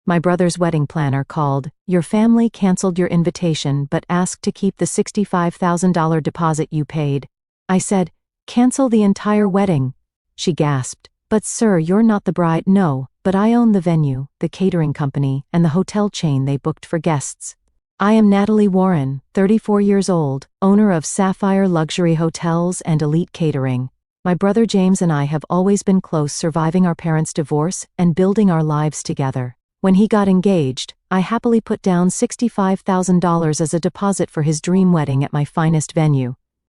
My brother's wedding planner called. "Your family canceled your invitation but asked to keep the $65,000 deposit you paid." I said, "Cancel the entire wedding." She gasped. "But sir, you're not the bride." "No, but I own the venue, the catering company, and the hotel chain they booked for guests. I am Natalie Warren, 34 years old, owner of Sapphire Luxury Hotels and Elite Catering. My brother James and I have always been close, surviving our parents' divorce and building our lives together. When he got engaged, I happily put down $65,000 as a deposit for his dream wedding at my finest venue.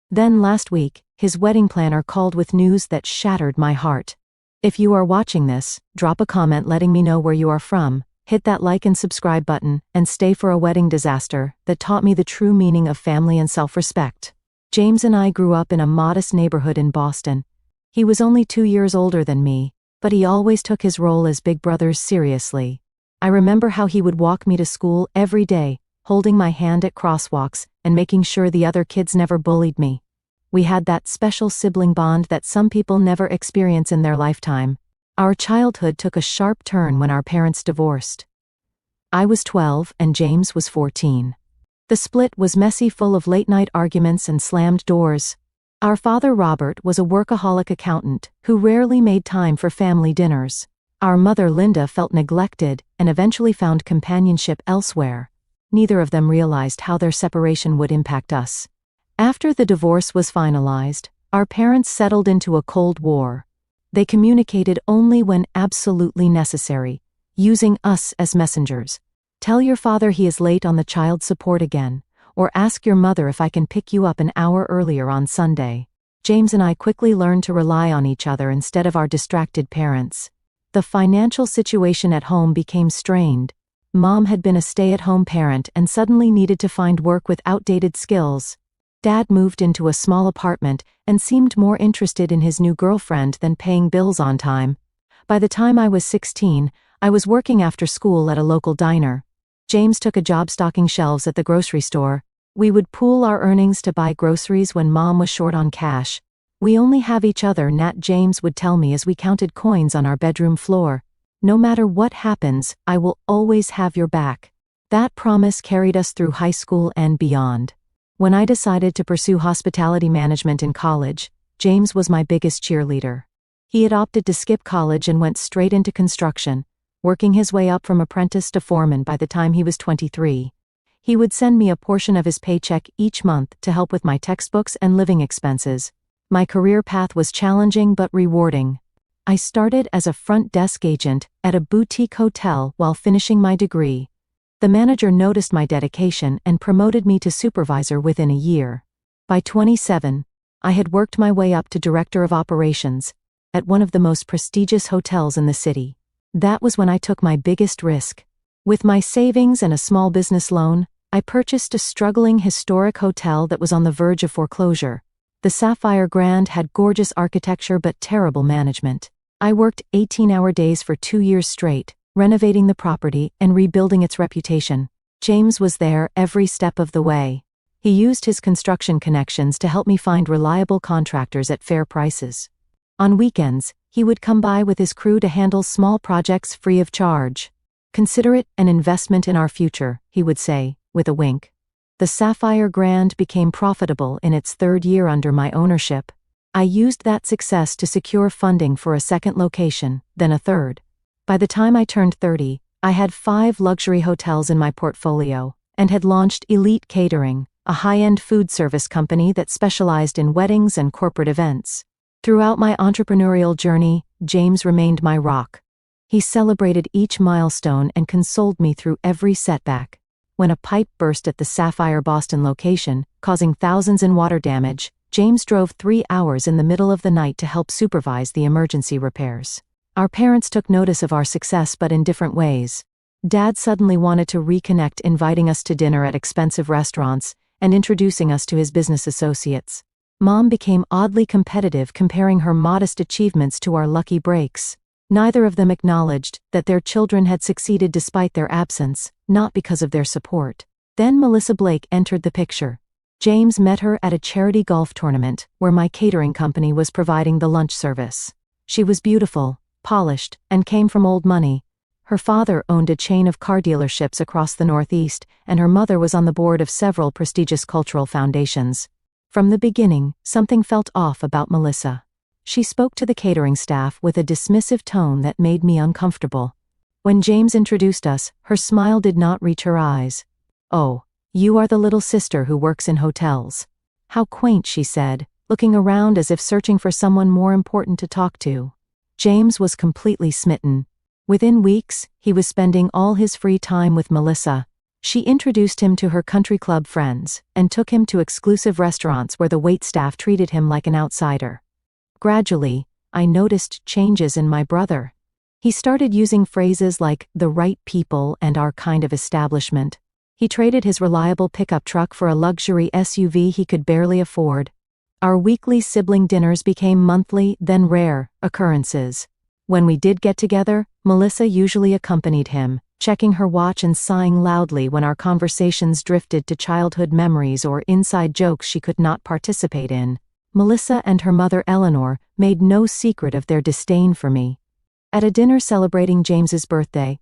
Then last week, his wedding planner called with news that shattered my heart. If you are watching this, drop a comment letting me know where you are from, hit that like and subscribe button, and stay for a wedding disaster that taught me the true meaning of family and self-respect. James and I grew up in a modest neighborhood in Boston. He was only 2 years older than me, but he always took his role as big brother seriously. I remember how he would walk me to school every day, holding my hand at crosswalks and making sure the other kids never bullied me. We had that special sibling bond that some people never experience in their lifetime. Our childhood took a sharp turn when our parents divorced. I was 12 and James was 14. The split was messy, full of late-night arguments and slammed doors. Our father, Robert, was a workaholic accountant who rarely made time for family dinners. Our mother, Linda, felt neglected and eventually found companionship elsewhere. Neither of them realized how their separation would impact us. After the divorce was finalized, our parents settled into a Cold War. They communicated only when absolutely necessary, using us as messengers. "Tell your father he is late on the child support again," or "Ask your mother if I can pick you up an hour earlier on Sunday." James and I quickly learned to rely on each other instead of our distracted parents. The financial situation at home became strained. Mom had been a stay-at-home parent and suddenly needed to find work with outdated skills. Dad moved into a small apartment and seemed more interested in his new girlfriend than paying bills on time. By the time I was 16, I was working after school at a local diner. James took a job stocking shelves at the grocery store. We would pool our earnings to buy groceries when Mom was short on cash. "We only have each other," Nat James would tell me as we counted coins on our bedroom floor. "No matter what happens, I will always have your back." That promise carried us through high school and beyond. When I decided to pursue hospitality management in college, James was my biggest cheerleader. He had opted to skip college and went straight into construction, working his way up from apprentice to foreman by the time he was 23. He would send me a portion of his paycheck each month to help with my textbooks and living expenses. My career path was challenging but rewarding. I started as a front desk agent at a boutique hotel while finishing my degree. The manager noticed my dedication and promoted me to supervisor within a year. By 27, I had worked my way up to director of operations at one of the most prestigious hotels in the city. That was when I took my biggest risk. With my savings and a small business loan, I purchased a struggling historic hotel that was on the verge of foreclosure. The Sapphire Grand had gorgeous architecture but terrible management. I worked 18-hour days for 2 years straight, renovating the property and rebuilding its reputation. James was there every step of the way. He used his construction connections to help me find reliable contractors at fair prices. On weekends, he would come by with his crew to handle small projects free of charge. "Consider it an investment in our future," he would say, with a wink. The Sapphire Grand became profitable in its 3rd year under my ownership. I used that success to secure funding for a second location, then a third. By the time I turned 30, I had 5 luxury hotels in my portfolio, and had launched Elite Catering, a high-end food service company that specialized in weddings and corporate events. Throughout my entrepreneurial journey, James remained my rock. He celebrated each milestone and consoled me through every setback. When a pipe burst at the Sapphire Boston location, causing thousands in water damage, James drove 3 hours in the middle of the night to help supervise the emergency repairs. Our parents took notice of our success, but in different ways. Dad suddenly wanted to reconnect, inviting us to dinner at expensive restaurants and introducing us to his business associates. Mom became oddly competitive, comparing her modest achievements to our lucky breaks. Neither of them acknowledged that their children had succeeded despite their absence, not because of their support. Then Melissa Blake entered the picture. James met her at a charity golf tournament where my catering company was providing the lunch service. She was beautiful, polished, and came from old money. Her father owned a chain of car dealerships across the Northeast, and her mother was on the board of several prestigious cultural foundations. From the beginning, something felt off about Melissa. She spoke to the catering staff with a dismissive tone that made me uncomfortable. When James introduced us, her smile did not reach her eyes. "Oh, you are the little sister who works in hotels. How quaint," she said, looking around as if searching for someone more important to talk to. James was completely smitten. Within weeks, he was spending all his free time with Melissa. She introduced him to her country club friends, and took him to exclusive restaurants where the waitstaff treated him like an outsider. Gradually, I noticed changes in my brother. He started using phrases like "the right people" and "our kind of establishment." He traded his reliable pickup truck for a luxury SUV he could barely afford. Our weekly sibling dinners became monthly, then rare, occurrences. When we did get together, Melissa usually accompanied him, checking her watch and sighing loudly when our conversations drifted to childhood memories or inside jokes she could not participate in. Melissa and her mother Eleanor made no secret of their disdain for me. At a dinner celebrating James's birthday,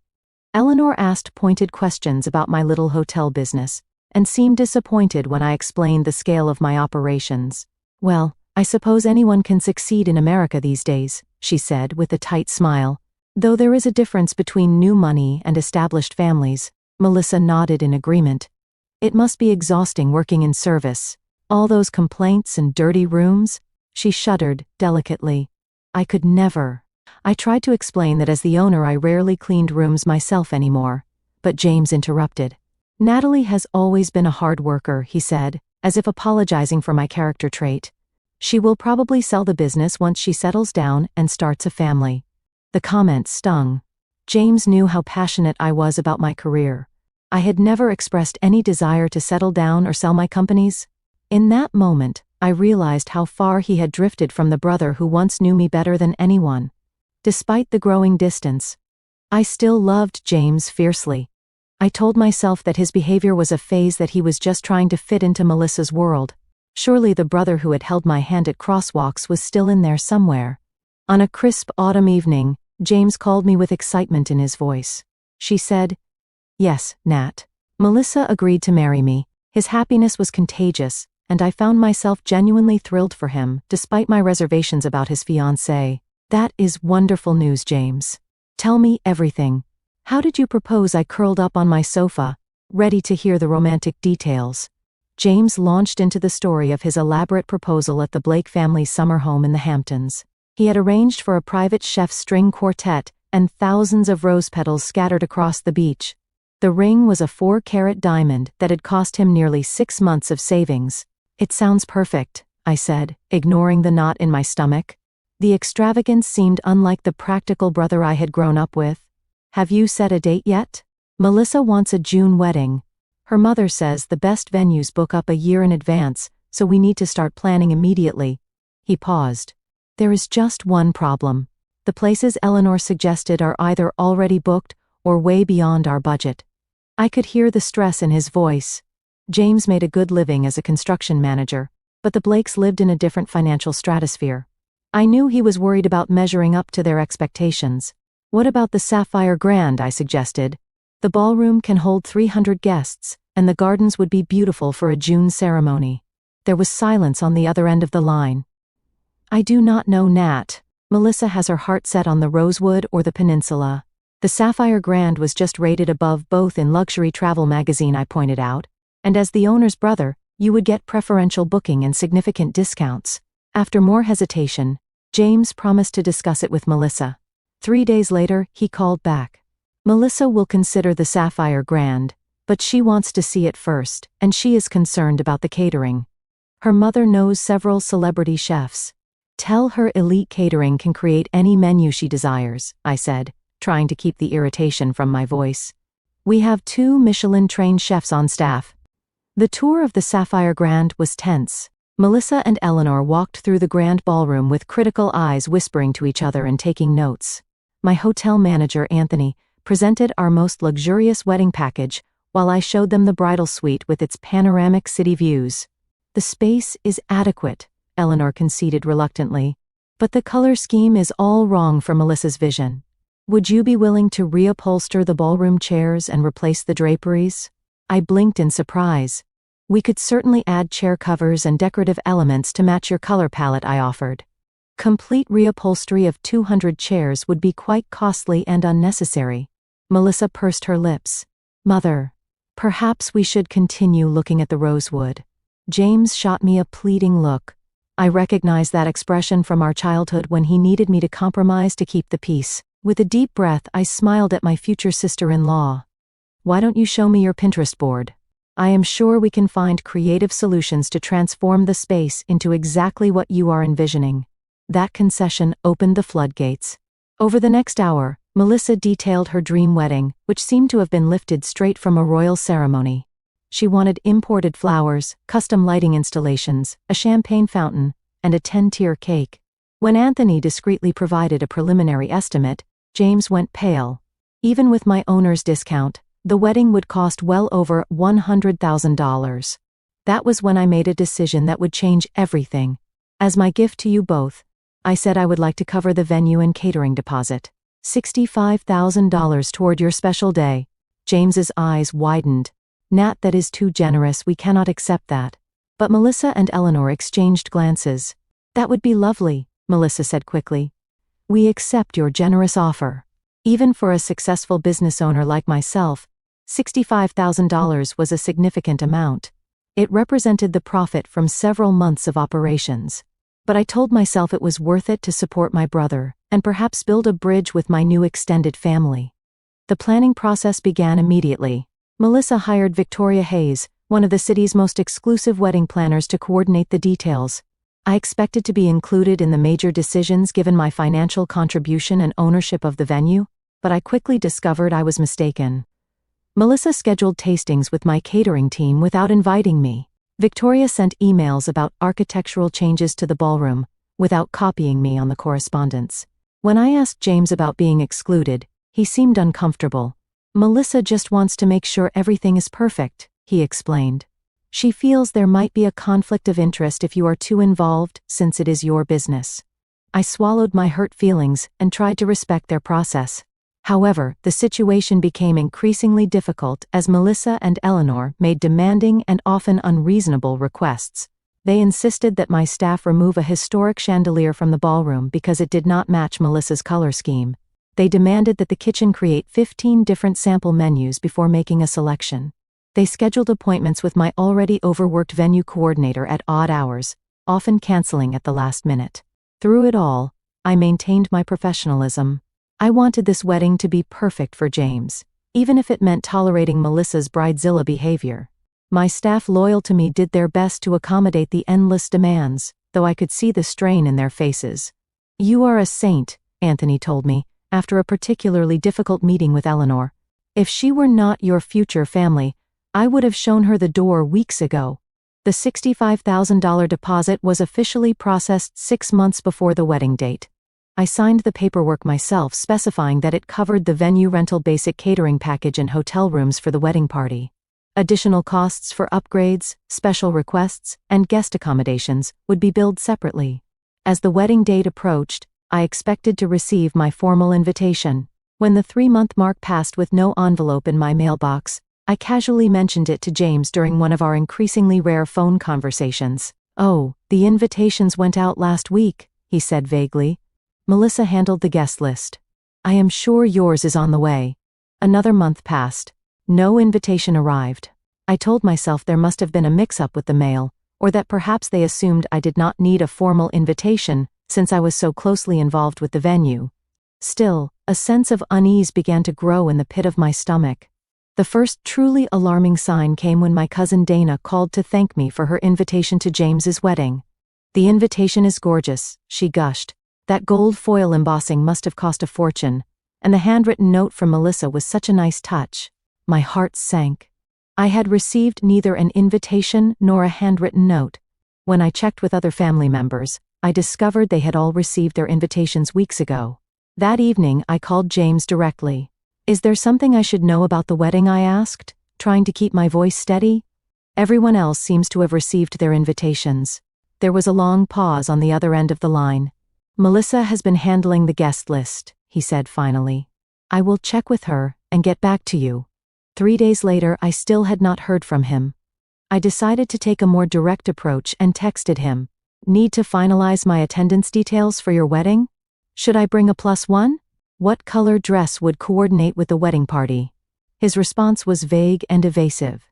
Eleanor asked pointed questions about my little hotel business, and seemed disappointed when I explained the scale of my operations. "Well, I suppose anyone can succeed in America these days," she said with a tight smile. "Though there is a difference between new money and established families." Melissa nodded in agreement. "It must be exhausting working in service. All those complaints and dirty rooms." She shuddered delicately. "I could never." I tried to explain that as the owner I rarely cleaned rooms myself anymore, but James interrupted. "Natalie has always been a hard worker," he said, as if apologizing for my character trait. "She will probably sell the business once she settles down and starts a family." The comment stung. James knew how passionate I was about my career. I had never expressed any desire to settle down or sell my companies. In that moment, I realized how far he had drifted from the brother who once knew me better than anyone. Despite the growing distance, I still loved James fiercely. I told myself that his behavior was a phase, that he was just trying to fit into Melissa's world. Surely the brother who had held my hand at crosswalks was still in there somewhere. On a crisp autumn evening, James called me with excitement in his voice. She said, "Yes, Nat." Melissa agreed to marry me. His happiness was contagious, and I found myself genuinely thrilled for him, despite my reservations about his fiancée. "That is wonderful news, James. Tell me everything. How did you propose?" I curled up on my sofa, ready to hear the romantic details. James launched into the story of his elaborate proposal at the Blake family's summer home in the Hamptons. He had arranged for a private chef's string quartet and thousands of rose petals scattered across the beach. The ring was a 4-carat diamond that had cost him nearly 6 months of savings. "It sounds perfect," I said, ignoring the knot in my stomach. The extravagance seemed unlike the practical brother I had grown up with. "Have you set a date yet?" "Melissa wants a June wedding. Her mother says the best venues book up a year in advance, so we need to start planning immediately." He paused. "There is just one problem. The places Eleanor suggested are either already booked or way beyond our budget." I could hear the stress in his voice. James made a good living as a construction manager, but the Blakes lived in a different financial stratosphere. I knew he was worried about measuring up to their expectations. "What about the Sapphire Grand?" I suggested. "The ballroom can hold 300 guests, and the gardens would be beautiful for a June ceremony." There was silence on the other end of the line. "I do not know, Nat. Melissa has her heart set on the Rosewood or the Peninsula. The Sapphire Grand was just rated above both in Luxury Travel magazine," I pointed out. "And as the owner's brother, you would get preferential booking and significant discounts." After more hesitation, James promised to discuss it with Melissa. 3 days later, he called back. "Melissa will consider the Sapphire Grand, but she wants to see it first, and she is concerned about the catering. Her mother knows several celebrity chefs. Tell her Elite Catering can create any menu she desires," I said, trying to keep the irritation from my voice. "We have 2 Michelin-trained chefs on staff." The tour of the Sapphire Grand was tense. Melissa and Eleanor walked through the grand ballroom with critical eyes, whispering to each other and taking notes. My hotel manager, Anthony, presented our most luxurious wedding package, while I showed them the bridal suite with its panoramic city views. "The space is adequate," Eleanor conceded reluctantly, "but the color scheme is all wrong for Melissa's vision." Would you be willing to reupholster the ballroom chairs and replace the draperies? I blinked in surprise. We could certainly add chair covers and decorative elements to match your color palette, I offered. Complete reupholstery of 200 chairs would be quite costly and unnecessary. Melissa pursed her lips. Mother, perhaps we should continue looking at the rosewood. James shot me a pleading look. I recognized that expression from our childhood when he needed me to compromise to keep the peace. With a deep breath, I smiled at my future sister-in-law. Why don't you show me your Pinterest board? I am sure we can find creative solutions to transform the space into exactly what you are envisioning. That concession opened the floodgates. Over the next hour, Melissa detailed her dream wedding, which seemed to have been lifted straight from a royal ceremony. She wanted imported flowers, custom lighting installations, a champagne fountain, and a 10-tier cake. When Anthony discreetly provided a preliminary estimate, James went pale. Even with my owner's discount, the wedding would cost well over $100,000. That was when I made a decision that would change everything. As my gift to you both, I said I would like to cover the venue and catering deposit. $65,000 toward your special day. James's eyes widened. Nat, that is too generous, we cannot accept that. But Melissa and Eleanor exchanged glances. That would be lovely, Melissa said quickly. We accept your generous offer. Even for a successful business owner like myself, $65,000 was a significant amount. It represented the profit from several months of operations. But I told myself it was worth it to support my brother, and perhaps build a bridge with my new extended family. The planning process began immediately. Melissa hired Victoria Hayes, one of the city's most exclusive wedding planners, to coordinate the details. I expected to be included in the major decisions given my financial contribution and ownership of the venue, but I quickly discovered I was mistaken. Melissa scheduled tastings with my catering team without inviting me. Victoria sent emails about architectural changes to the ballroom, without copying me on the correspondence. When I asked James about being excluded, he seemed uncomfortable. Melissa just wants to make sure everything is perfect, he explained. She feels there might be a conflict of interest if you are too involved, since it is your business. I swallowed my hurt feelings and tried to respect their process. However, the situation became increasingly difficult as Melissa and Eleanor made demanding and often unreasonable requests. They insisted that my staff remove a historic chandelier from the ballroom because it did not match Melissa's color scheme. They demanded that the kitchen create 15 different sample menus before making a selection. They scheduled appointments with my already overworked venue coordinator at odd hours, often canceling at the last minute. Through it all, I maintained my professionalism. I wanted this wedding to be perfect for James, even if it meant tolerating Melissa's bridezilla behavior. My staff loyal to me did their best to accommodate the endless demands, though I could see the strain in their faces. You are a saint, Anthony told me, after a particularly difficult meeting with Eleanor. If she were not your future family, I would have shown her the door weeks ago. The $65,000 deposit was officially processed 6 months before the wedding date. I signed the paperwork myself, specifying that it covered the venue rental, basic catering package, and hotel rooms for the wedding party. Additional costs for upgrades, special requests, and guest accommodations would be billed separately. As the wedding date approached, I expected to receive my formal invitation. When the 3-month mark passed with no envelope in my mailbox, I casually mentioned it to James during one of our increasingly rare phone conversations. Oh, the invitations went out last week, he said vaguely. Melissa handled the guest list. I am sure yours is on the way. Another month passed. No invitation arrived. I told myself there must have been a mix-up with the mail, or that perhaps they assumed I did not need a formal invitation, since I was so closely involved with the venue. Still, a sense of unease began to grow in the pit of my stomach. The first truly alarming sign came when my cousin Dana called to thank me for her invitation to James's wedding. The invitation is gorgeous, she gushed. That gold foil embossing must have cost a fortune, and the handwritten note from Melissa was such a nice touch. My heart sank. I had received neither an invitation nor a handwritten note. When I checked with other family members, I discovered they had all received their invitations weeks ago. That evening, I called James directly. Is there something I should know about the wedding, I asked, trying to keep my voice steady. Everyone else seems to have received their invitations. There was a long pause on the other end of the line. Melissa has been handling the guest list, he said finally. I will check with her and get back to you. 3 days later, I still had not heard from him. I decided to take a more direct approach and texted him. Need to finalize my attendance details for your wedding? Should I bring a +1? What color dress would coordinate with the wedding party? His response was vague and evasive.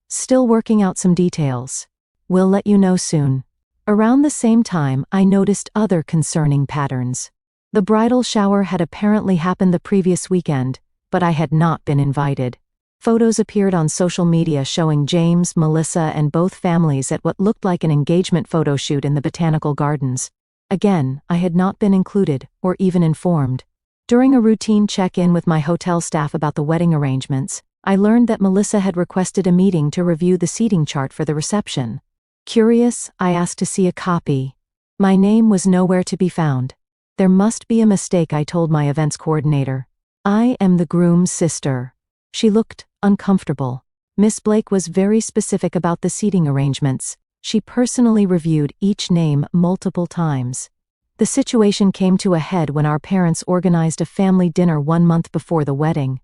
Still working out some details. Will let you know soon. Around the same time, I noticed other concerning patterns. The bridal shower had apparently happened the previous weekend, but I had not been invited. Photos appeared on social media showing James, Melissa, and both families at what looked like an engagement photo shoot in the botanical gardens. Again, I had not been included, or even informed. During a routine check-in with my hotel staff about the wedding arrangements, I learned that Melissa had requested a meeting to review the seating chart for the reception. Curious, I asked to see a copy. My name was nowhere to be found. There must be a mistake, I told my events coordinator. I am the groom's sister. She looked uncomfortable. Miss Blake was very specific about the seating arrangements. She personally reviewed each name multiple times. The situation came to a head when our parents organized a family dinner 1 month before the wedding.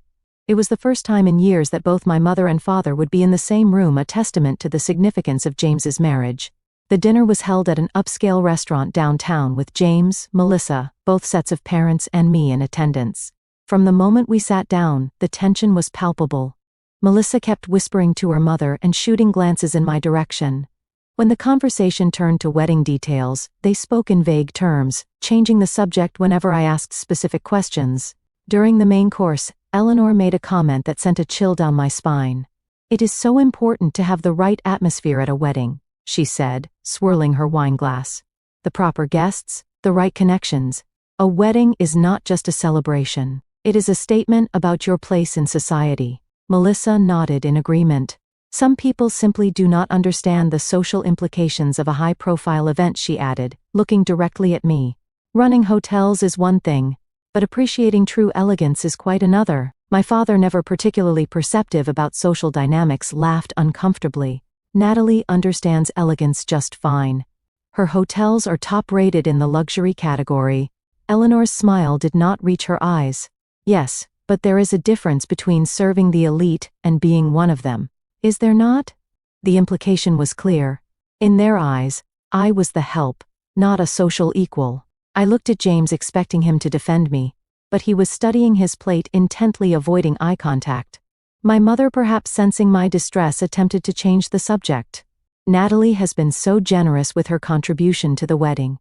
It was the first time in years that both my mother and father would be in the same room, a testament to the significance of James's marriage. The dinner was held at an upscale restaurant downtown with James, Melissa, both sets of parents, and me in attendance. From the moment we sat down, the tension was palpable. Melissa kept whispering to her mother and shooting glances in my direction. When the conversation turned to wedding details, they spoke in vague terms, changing the subject whenever I asked specific questions. During the main course, Eleanor made a comment that sent a chill down my spine. It is so important to have the right atmosphere at a wedding, she said, swirling her wine glass. The proper guests, the right connections. A wedding is not just a celebration. It is a statement about your place in society. Melissa nodded in agreement. Some people simply do not understand the social implications of a high-profile event, she added, looking directly at me. Running hotels is one thing, but appreciating true elegance is quite another. My father, never particularly perceptive about social dynamics, laughed uncomfortably. Natalie understands elegance just fine. Her hotels are top-rated in the luxury category. Eleanor's smile did not reach her eyes. Yes, but there is a difference between serving the elite and being one of them. Is there not? The implication was clear. In their eyes, I was the help, not a social equal. I looked at James, expecting him to defend me, but he was studying his plate, intently avoiding eye contact. My mother, perhaps sensing my distress, attempted to change the subject. Natalie has been so generous with her contribution to the wedding.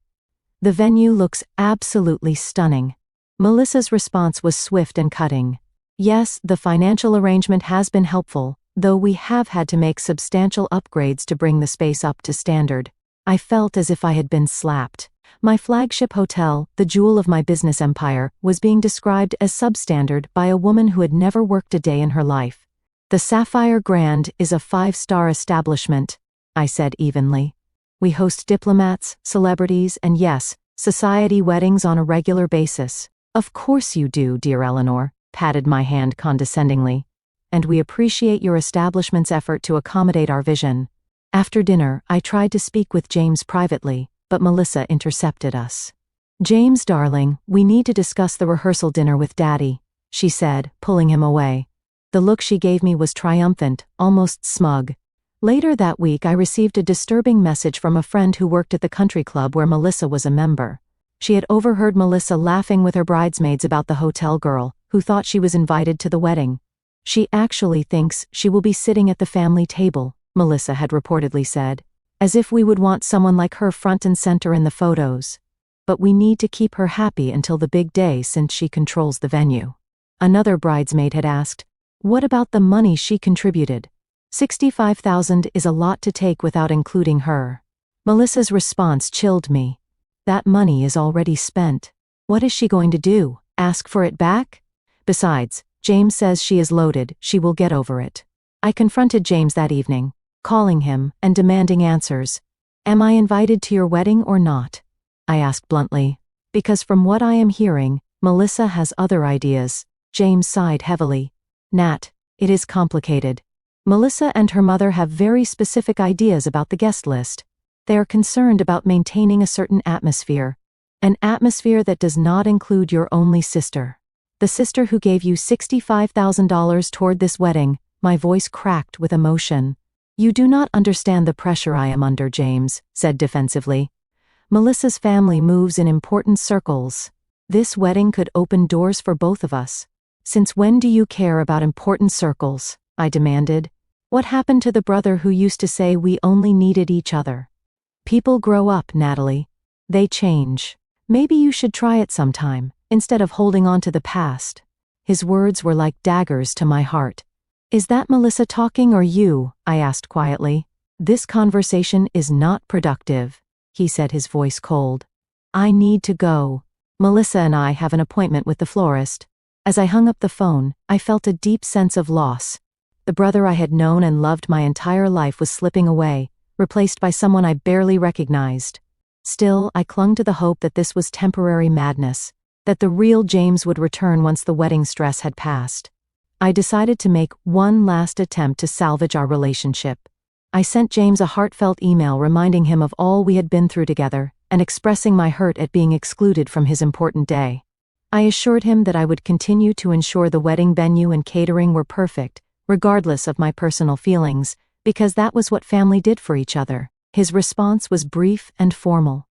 The venue looks absolutely stunning. Melissa's response was swift and cutting. Yes, the financial arrangement has been helpful, though we have had to make substantial upgrades to bring the space up to standard. I felt as if I had been slapped. My flagship hotel, the jewel of my business empire, was being described as substandard by a woman who had never worked a day in her life. The Sapphire Grand is a 5-star establishment, I said evenly. We host diplomats, celebrities, and yes, society weddings on a regular basis. Of course you do, dear Eleanor, patted my hand condescendingly. And we appreciate your establishment's effort to accommodate our vision. After dinner, I tried to speak with James privately, but Melissa intercepted us. James, darling, we need to discuss the rehearsal dinner with Daddy, she said, pulling him away. The look she gave me was triumphant, almost smug. Later that week, I received a disturbing message from a friend who worked at the country club where Melissa was a member. She had overheard Melissa laughing with her bridesmaids about the hotel girl, who thought she was invited to the wedding. She actually thinks she will be sitting at the family table, Melissa had reportedly said. As if we would want someone like her front and center in the photos. But we need to keep her happy until the big day, since she controls the venue. Another bridesmaid had asked, what about the money she contributed? $65,000 is a lot to take without including her. Melissa's response chilled me. That money is already spent. What is she going to do? Ask for it back? Besides, James says she is loaded, she will get over it. I confronted James that evening, calling him and demanding answers. Am I invited to your wedding or not? I asked bluntly. Because from what I am hearing, Melissa has other ideas. James sighed heavily. Nat, it is complicated. Melissa and her mother have very specific ideas about the guest list. They are concerned about maintaining a certain atmosphere. An atmosphere that does not include your only sister. The sister who gave you $65,000 toward this wedding. My voice cracked with emotion. You do not understand the pressure I am under, James said defensively. Melissa's family moves in important circles. This wedding could open doors for both of us. Since when do you care about important circles? I demanded. What happened to the brother who used to say we only needed each other? People grow up, Natalie. They change. Maybe you should try it sometime, instead of holding on to the past. His words were like daggers to my heart. Is that Melissa talking or you? I asked quietly. This conversation is not productive, he said, his voice cold. I need to go. Melissa and I have an appointment with the florist. As I hung up the phone, I felt a deep sense of loss. The brother I had known and loved my entire life was slipping away, replaced by someone I barely recognized. Still, I clung to the hope that this was temporary madness, that the real James would return once the wedding stress had passed. I decided to make one last attempt to salvage our relationship. I sent James a heartfelt email reminding him of all we had been through together and expressing my hurt at being excluded from his important day. I assured him that I would continue to ensure the wedding venue and catering were perfect, regardless of my personal feelings, because that was what family did for each other. His response was brief and formal.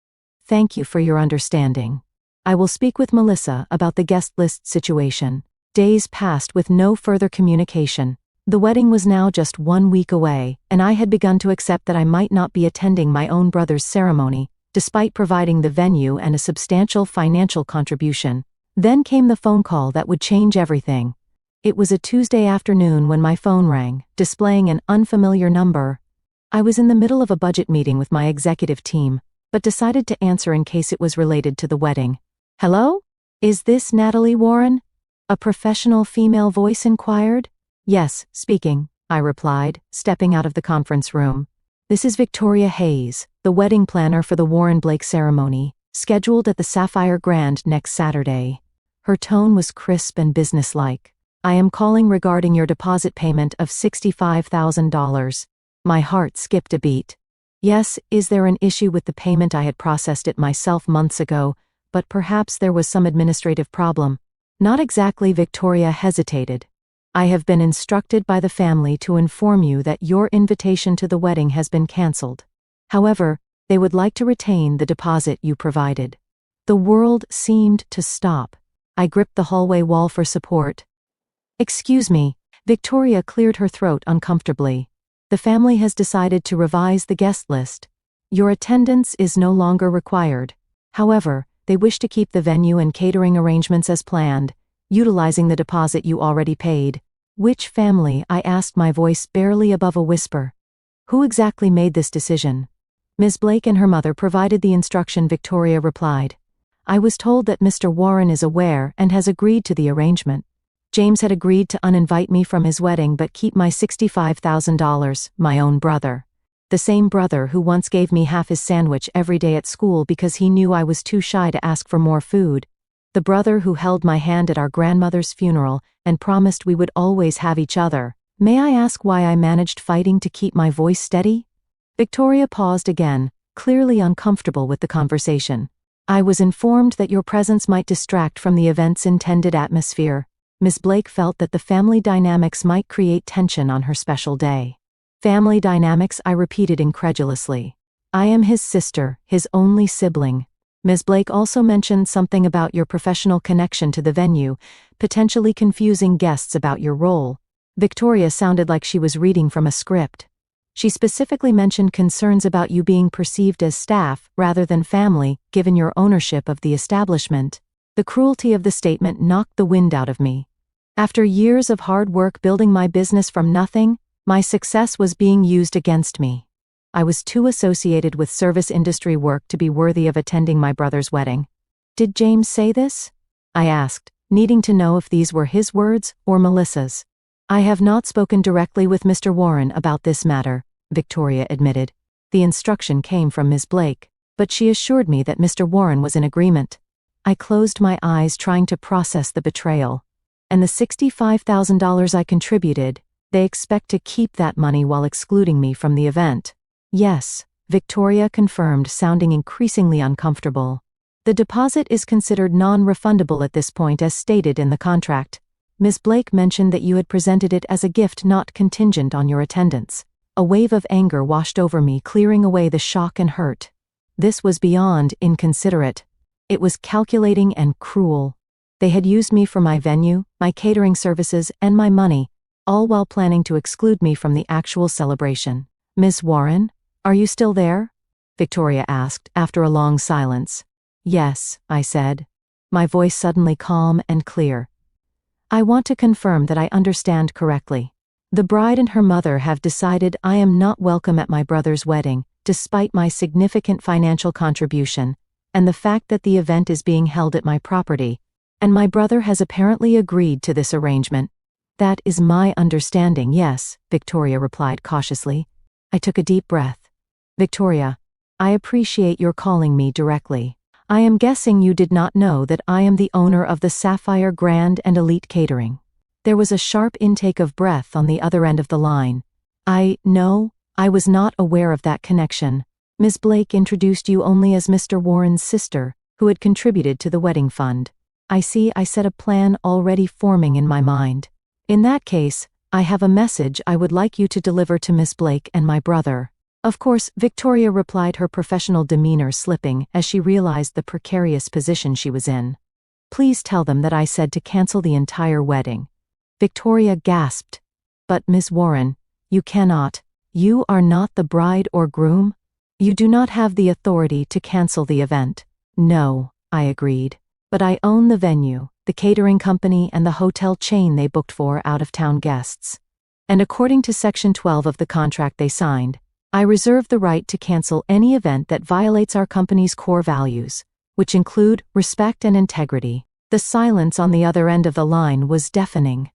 Thank you for your understanding. I will speak with Melissa about the guest list situation. Days passed with no further communication. The wedding was now just 1 week away, and I had begun to accept that I might not be attending my own brother's ceremony, despite providing the venue and a substantial financial contribution. Then came the phone call that would change everything. It was a Tuesday afternoon when my phone rang, displaying an unfamiliar number. I was in the middle of a budget meeting with my executive team, but decided to answer in case it was related to the wedding. Hello? Is this Natalie Warren? A professional female voice inquired. Yes, speaking, I replied, stepping out of the conference room. This is Victoria Hayes, the wedding planner for the Warren Blake ceremony, scheduled at the Sapphire Grand next Saturday. Her tone was crisp and businesslike. I am calling regarding your deposit payment of $65,000. My heart skipped a beat. Yes, is there an issue with the payment? I had processed it myself months ago, but perhaps there was some administrative problem. Not exactly, Victoria hesitated. I have been instructed by the family to inform you that your invitation to the wedding has been cancelled. However, they would like to retain the deposit you provided. The world seemed to stop. I gripped the hallway wall for support. Excuse me, Victoria cleared her throat uncomfortably. The family has decided to revise the guest list. Your attendance is no longer required. However, they wish to keep the venue and catering arrangements as planned, utilizing the deposit you already paid. Which family? I asked, my voice barely above a whisper. Who exactly made this decision? Ms. Blake and her mother provided the instruction, Victoria replied. I was told that Mr. Warren is aware and has agreed to the arrangement. James had agreed to uninvite me from his wedding but keep my $65,000, my own brother. The same brother who once gave me half his sandwich every day at school because he knew I was too shy to ask for more food. The brother who held my hand at our grandmother's funeral and promised we would always have each other. May I ask why I managed fighting to keep my voice steady? Victoria paused again, clearly uncomfortable with the conversation. I was informed that your presence might distract from the event's intended atmosphere. Ms. Blake felt that the family dynamics might create tension on her special day. Family dynamics, I repeated incredulously. I am his sister, his only sibling. Ms. Blake also mentioned something about your professional connection to the venue, potentially confusing guests about your role. Victoria sounded like she was reading from a script. She specifically mentioned concerns about you being perceived as staff rather than family, given your ownership of the establishment. The cruelty of the statement knocked the wind out of me. After years of hard work building my business from nothing, my success was being used against me. I was too associated with service industry work to be worthy of attending my brother's wedding. Did James say this? I asked, needing to know if these were his words or Melissa's. I have not spoken directly with Mr. Warren about this matter, Victoria admitted. The instruction came from Ms. Blake, but she assured me that Mr. Warren was in agreement. I closed my eyes trying to process the betrayal. And the $65,000 I contributed, they expect to keep that money while excluding me from the event. Yes, Victoria confirmed, sounding increasingly uncomfortable. The deposit is considered non-refundable at this point as stated in the contract. Ms. Blake mentioned that you had presented it as a gift not contingent on your attendance. A wave of anger washed over me, clearing away the shock and hurt. This was beyond inconsiderate. It was calculating and cruel. They had used me for my venue, my catering services, and my money, all while planning to exclude me from the actual celebration. Ms. Warren, are you still there? Victoria asked, after a long silence. Yes, I said, my voice suddenly calm and clear. I want to confirm that I understand correctly. The bride and her mother have decided I am not welcome at my brother's wedding, despite my significant financial contribution, and the fact that the event is being held at my property, and my brother has apparently agreed to this arrangement. That is my understanding, yes, Victoria replied cautiously. I took a deep breath. Victoria, I appreciate your calling me directly. I am guessing you did not know that I am the owner of the Sapphire Grand and Elite Catering. There was a sharp intake of breath on the other end of the line. No, I was not aware of that connection. Ms. Blake introduced you only as Mr. Warren's sister, who had contributed to the wedding fund. I see, I said, a plan already forming in my mind. In that case, I have a message I would like you to deliver to Miss Blake and my brother. Of course, Victoria replied, her professional demeanor slipping as she realized the precarious position she was in. Please tell them that I said to cancel the entire wedding. Victoria gasped. But Miss Warren, you cannot. You are not the bride or groom. You do not have the authority to cancel the event. No, I agreed. But I own the venue, the catering company, and the hotel chain they booked for out-of-town guests. And according to Section 12 of the contract they signed, I reserve the right to cancel any event that violates our company's core values, which include respect and integrity. The silence on the other end of the line was deafening.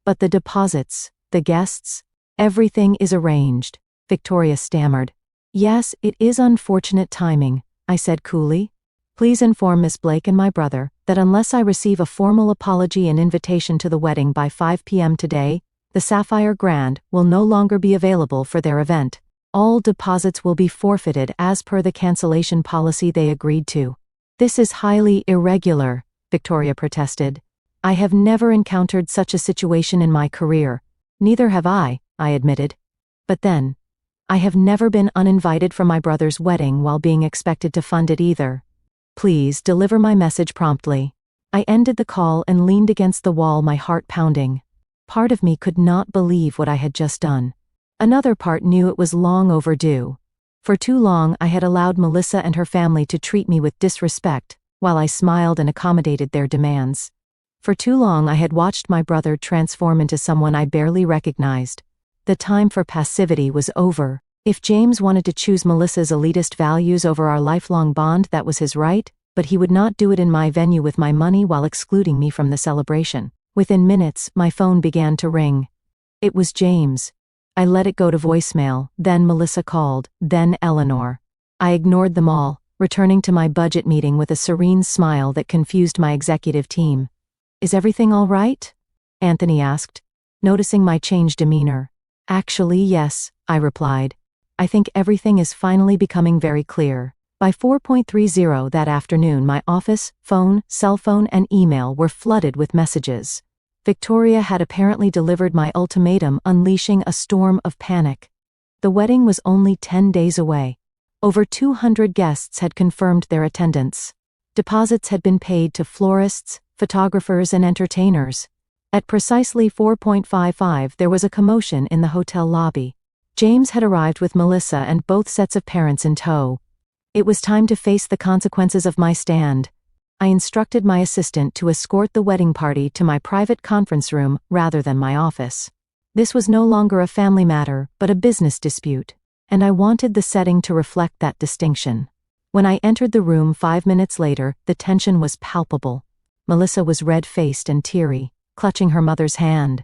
But the deposits, the guests, everything is arranged, Victoria stammered. Yes, it is unfortunate timing, I said coolly. Please inform Miss Blake and my brother that unless I receive a formal apology and invitation to the wedding by 5 p.m. today, the Sapphire Grand will no longer be available for their event. All deposits will be forfeited as per the cancellation policy they agreed to. This is highly irregular, Victoria protested. I have never encountered such a situation in my career. Neither have I admitted. But then, I have never been uninvited from my brother's wedding while being expected to fund it either. Please deliver my message promptly. I ended the call and leaned against the wall, my heart pounding. Part of me could not believe what I had just done. Another part knew it was long overdue. For too long I had allowed Melissa and her family to treat me with disrespect, while I smiled and accommodated their demands. For too long I had watched my brother transform into someone I barely recognized. The time for passivity was over. If James wanted to choose Melissa's elitist values over our lifelong bond, that was his right, but he would not do it in my venue with my money while excluding me from the celebration. Within minutes, my phone began to ring. It was James. I let it go to voicemail, then Melissa called, then Eleanor. I ignored them all, returning to my budget meeting with a serene smile that confused my executive team. Is everything all right? Anthony asked, noticing my changed demeanor. Actually, yes, I replied. I think everything is finally becoming very clear. By 4:30 that afternoon, my office, phone, cell phone, and email were flooded with messages. Victoria had apparently delivered my ultimatum, unleashing a storm of panic. The wedding was only 10 days away. Over 200 guests had confirmed their attendance. Deposits had been paid to florists, photographers, and entertainers. At precisely 4:55, there was a commotion in the hotel lobby. James had arrived with Melissa and both sets of parents in tow. It was time to face the consequences of my stand. I instructed my assistant to escort the wedding party to my private conference room rather than my office. This was no longer a family matter, but a business dispute, and I wanted the setting to reflect that distinction. When I entered the room 5 minutes later, the tension was palpable. Melissa was red-faced and teary, clutching her mother's hand.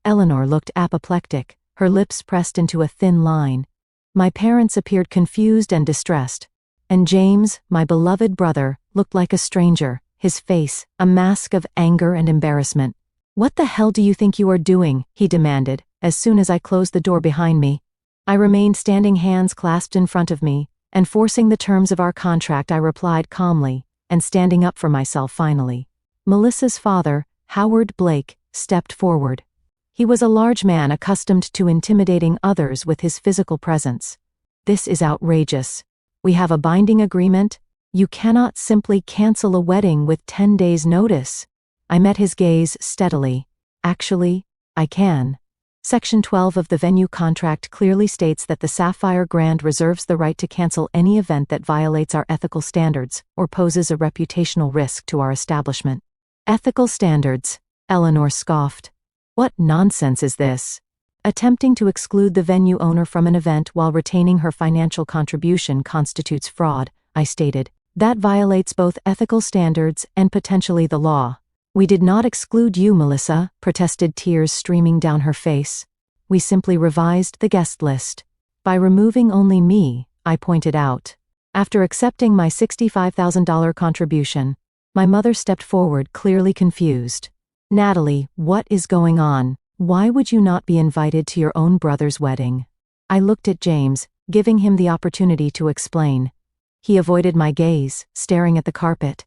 Eleanor looked apoplectic, her lips pressed into a thin line. My parents appeared confused and distressed. And James, my beloved brother, looked like a stranger, his face a mask of anger and embarrassment. "What the hell do you think you are doing?" he demanded, as soon as I closed the door behind me. I remained standing, hands clasped in front of me, and forcing the terms of our contract, I replied calmly, and standing up for myself finally. Melissa's father, Howard Blake, stepped forward. He was a large man accustomed to intimidating others with his physical presence. "This is outrageous. We have a binding agreement. You cannot simply cancel a wedding with 10 days' notice." I met his gaze steadily. "Actually, I can. Section 12 of the venue contract clearly states that the Sapphire Grand reserves the right to cancel any event that violates our ethical standards or poses a reputational risk to our establishment." "Ethical standards?" Eleanor scoffed. "What nonsense is this?" "Attempting to exclude the venue owner from an event while retaining her financial contribution constitutes fraud," I stated. "That violates both ethical standards and potentially the law." "We did not exclude you, Melissa," protested, tears streaming down her face. "We simply revised the guest list. By removing only me," I pointed out. After accepting my $65,000 contribution, my mother stepped forward, clearly confused. "Natalie, what is going on? Why would you not be invited to your own brother's wedding?" I looked at James, giving him the opportunity to explain. He avoided my gaze, staring at the carpet.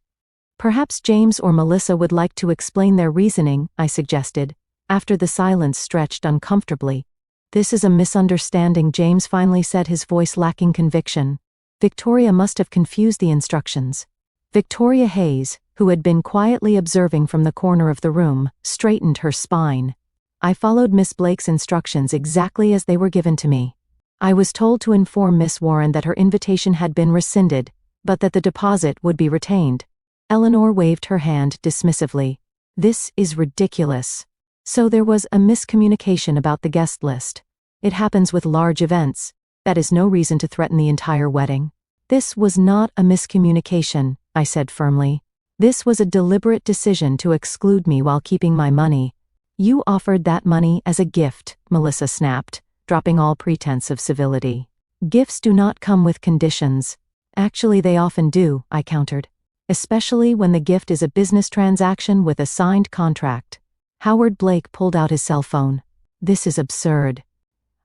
"Perhaps James or Melissa would like to explain their reasoning," I suggested, after the silence stretched uncomfortably. "This is a misunderstanding," James finally said, his voice lacking conviction. "Victoria must have confused the instructions." Victoria Hayes, who had been quietly observing from the corner of the room, straightened her spine. "I followed Miss Blake's instructions exactly as they were given to me. I was told to inform Miss Warren that her invitation had been rescinded, but that the deposit would be retained." Eleanor waved her hand dismissively. "This is ridiculous. So there was a miscommunication about the guest list. It happens with large events. That is no reason to threaten the entire wedding." "This was not a miscommunication," I said firmly. "This was a deliberate decision to exclude me while keeping my money." "You offered that money as a gift," Melissa snapped, dropping all pretense of civility. "Gifts do not come with conditions." "Actually, they often do," I countered. "Especially when the gift is a business transaction with a signed contract." Howard Blake pulled out his cell phone. "This is absurd.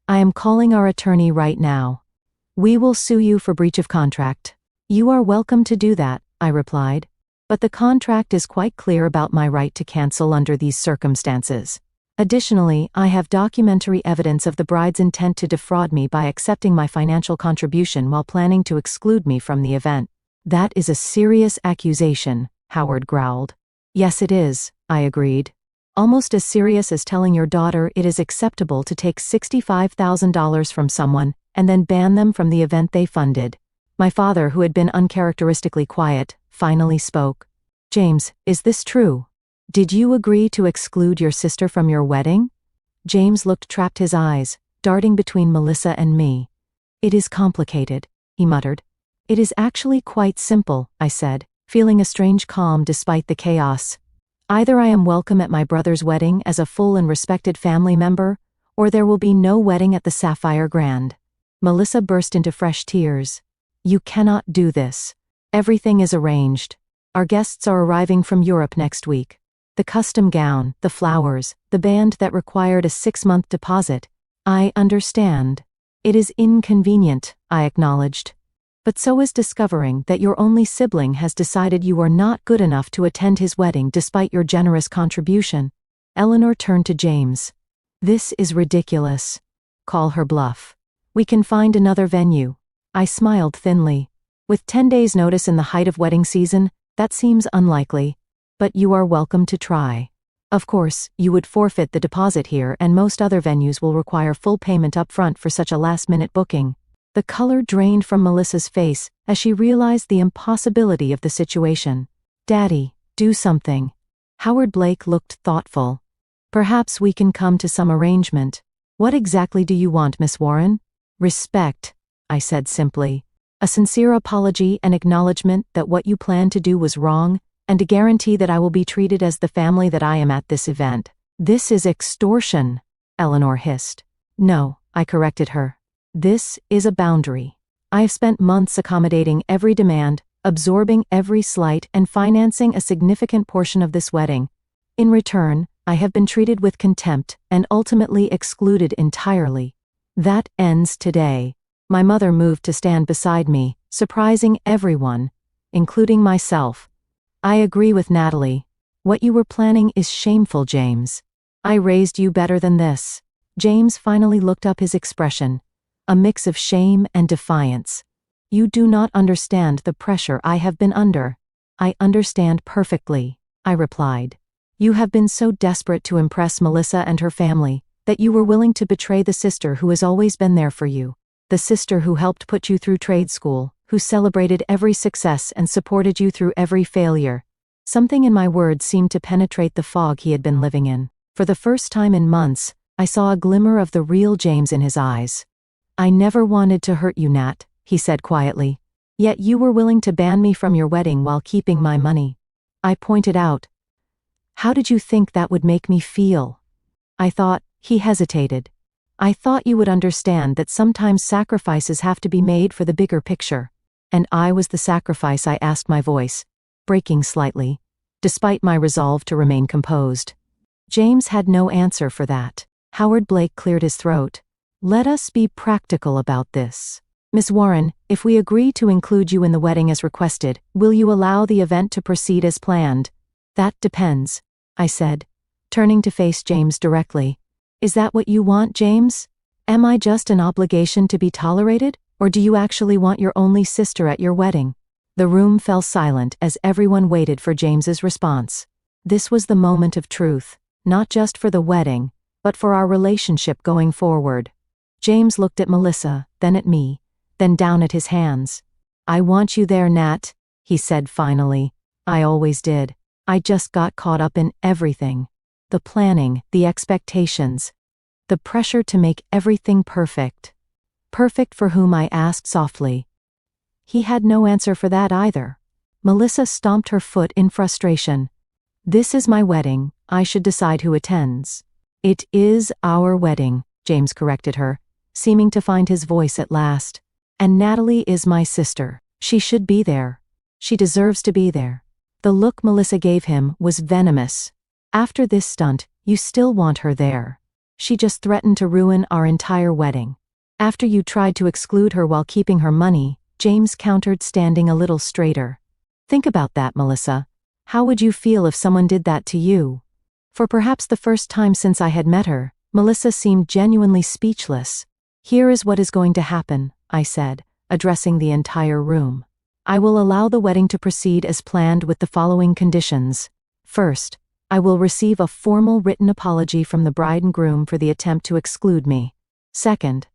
I am calling our attorney right now. We will sue you for breach of contract." "You are welcome to do that," I replied. "But the contract is quite clear about my right to cancel under these circumstances. Additionally, I have documentary evidence of the bride's intent to defraud me by accepting my financial contribution while planning to exclude me from the event." "That is a serious accusation," Howard growled. "Yes, it is," I agreed. "Almost as serious as telling your daughter it is acceptable to take $65,000 from someone and then ban them from the event they funded." My father, who had been uncharacteristically quiet, finally spoke. "James, is this true? Did you agree to exclude your sister from your wedding?" James looked trapped, his eyes darting between Melissa and me. "It is complicated," he muttered. "It is actually quite simple," I said, feeling a strange calm despite the chaos. "Either I am welcome at my brother's wedding as a full and respected family member, or there will be no wedding at the Sapphire Grand." Melissa burst into fresh tears. "You cannot do this. Everything is arranged. Our guests are arriving from Europe next week. The custom gown, the flowers, the band that required a 6-month deposit. I understand. It is inconvenient," I acknowledged. "But so is discovering that your only sibling has decided you are not good enough to attend his wedding despite your generous contribution." Eleanor turned to James. "This is ridiculous. Call her bluff. We can find another venue." I smiled thinly. "With 10 days' notice in the height of wedding season, that seems unlikely. But you are welcome to try. Of course, you would forfeit the deposit here, and most other venues will require full payment up front for such a last-minute booking." The color drained from Melissa's face as she realized the impossibility of the situation. "Daddy, do something." Howard Blake looked thoughtful. "Perhaps we can come to some arrangement." "What exactly do you want, Miss Warren?" "Respect," I said simply. "A sincere apology and acknowledgement that what you planned to do was wrong, and a guarantee that I will be treated as the family that I am at this event." "This is extortion," Eleanor hissed. "No," I corrected her. "This is a boundary. I have spent months accommodating every demand, absorbing every slight, and financing a significant portion of this wedding. In return, I have been treated with contempt and ultimately excluded entirely. That ends today." My mother moved to stand beside me, surprising everyone. including myself. I agree with Natalie. What you were planning is shameful, James. I raised you better than this. James finally looked up, his expression a mix of shame and defiance. You do not understand the pressure I have been under. I understand perfectly, I replied. You have been so desperate to impress Melissa and her family that you were willing to betray the sister who has always been there for you, the sister who helped put you through trade school, who celebrated every success and supported you through every failure. Something in my words seemed to penetrate the fog he had been living in. For the first time in months, I saw a glimmer of the real James in his eyes. I never wanted to hurt you, Nat, he said quietly. Yet you were willing to ban me from your wedding while keeping my money. I pointed out. How did you think that would make me feel? I thought. He hesitated. I thought you would understand that sometimes sacrifices have to be made for the bigger picture. And I was the sacrifice, I asked, my voice breaking slightly, despite my resolve to remain composed. James had no answer for that. Howard Blake cleared his throat. Let us be practical about this. Miss Warren, if we agree to include you in the wedding as requested, will you allow the event to proceed as planned? That depends, I said, turning to face James directly. Is that what you want, James? Am I just an obligation to be tolerated, or do you actually want your only sister at your wedding? The room fell silent as everyone waited for James's response. This was the moment of truth, not just for the wedding, but for our relationship going forward. James looked at Melissa, then at me, then down at his hands. I want you there, Nat, he said finally. I always did. I just got caught up in everything. The planning, the expectations, the pressure to make everything perfect. Perfect for whom, I asked softly. He had no answer for that either. Melissa stomped her foot in frustration. This is my wedding, I should decide who attends. It is our wedding, James corrected her, seeming to find his voice at last. And Natalie is my sister. She should be there. She deserves to be there. The look Melissa gave him was venomous. After this stunt, you still want her there. She just threatened to ruin our entire wedding. After you tried to exclude her while keeping her money, James countered, standing a little straighter. Think about that, Melissa. How would you feel if someone did that to you? For perhaps the first time since I had met her, Melissa seemed genuinely speechless. Here is what is going to happen, I said, addressing the entire room. I will allow the wedding to proceed as planned with the following conditions. First, I will receive a formal written apology from the bride and groom for the attempt to exclude me. Second,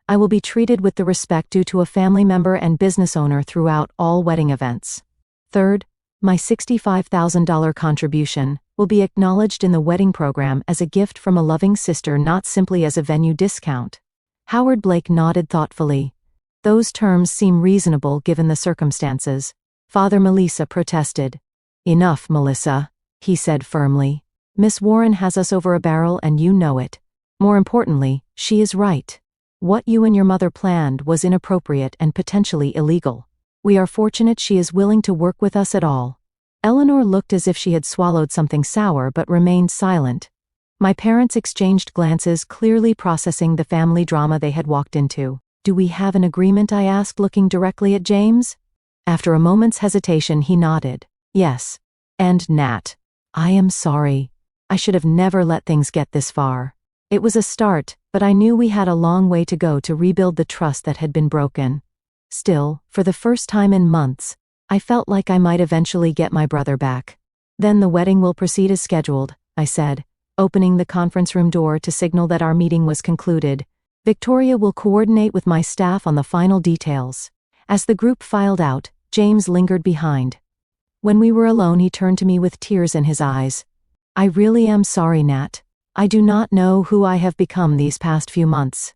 I will be treated with the respect due to a family member and business owner throughout all wedding events. Third, my $65,000 contribution will be acknowledged in the wedding program as a gift from a loving sister, not simply as a venue discount. Howard Blake nodded thoughtfully. Those terms seem reasonable given the circumstances. Father Melissa protested. Enough, Melissa, he said firmly. Miss Warren has us over a barrel and you know it. More importantly, she is right. What you and your mother planned was inappropriate and potentially illegal. We are fortunate she is willing to work with us at all. Eleanor looked as if she had swallowed something sour but remained silent. My parents exchanged glances, clearly processing the family drama they had walked into. Do we have an agreement? I asked, looking directly at James. After a moment's hesitation, he nodded. Yes. And Nat, I am sorry. I should have never let things get this far. It was a start, but I knew we had a long way to go to rebuild the trust that had been broken. Still, for the first time in months, I felt like I might eventually get my brother back. Then the wedding will proceed as scheduled, I said, opening the conference room door to signal that our meeting was concluded. Victoria will coordinate with my staff on the final details. As the group filed out, James lingered behind. When we were alone, he turned to me with tears in his eyes. I really am sorry, Nat. I do not know who I have become these past few months.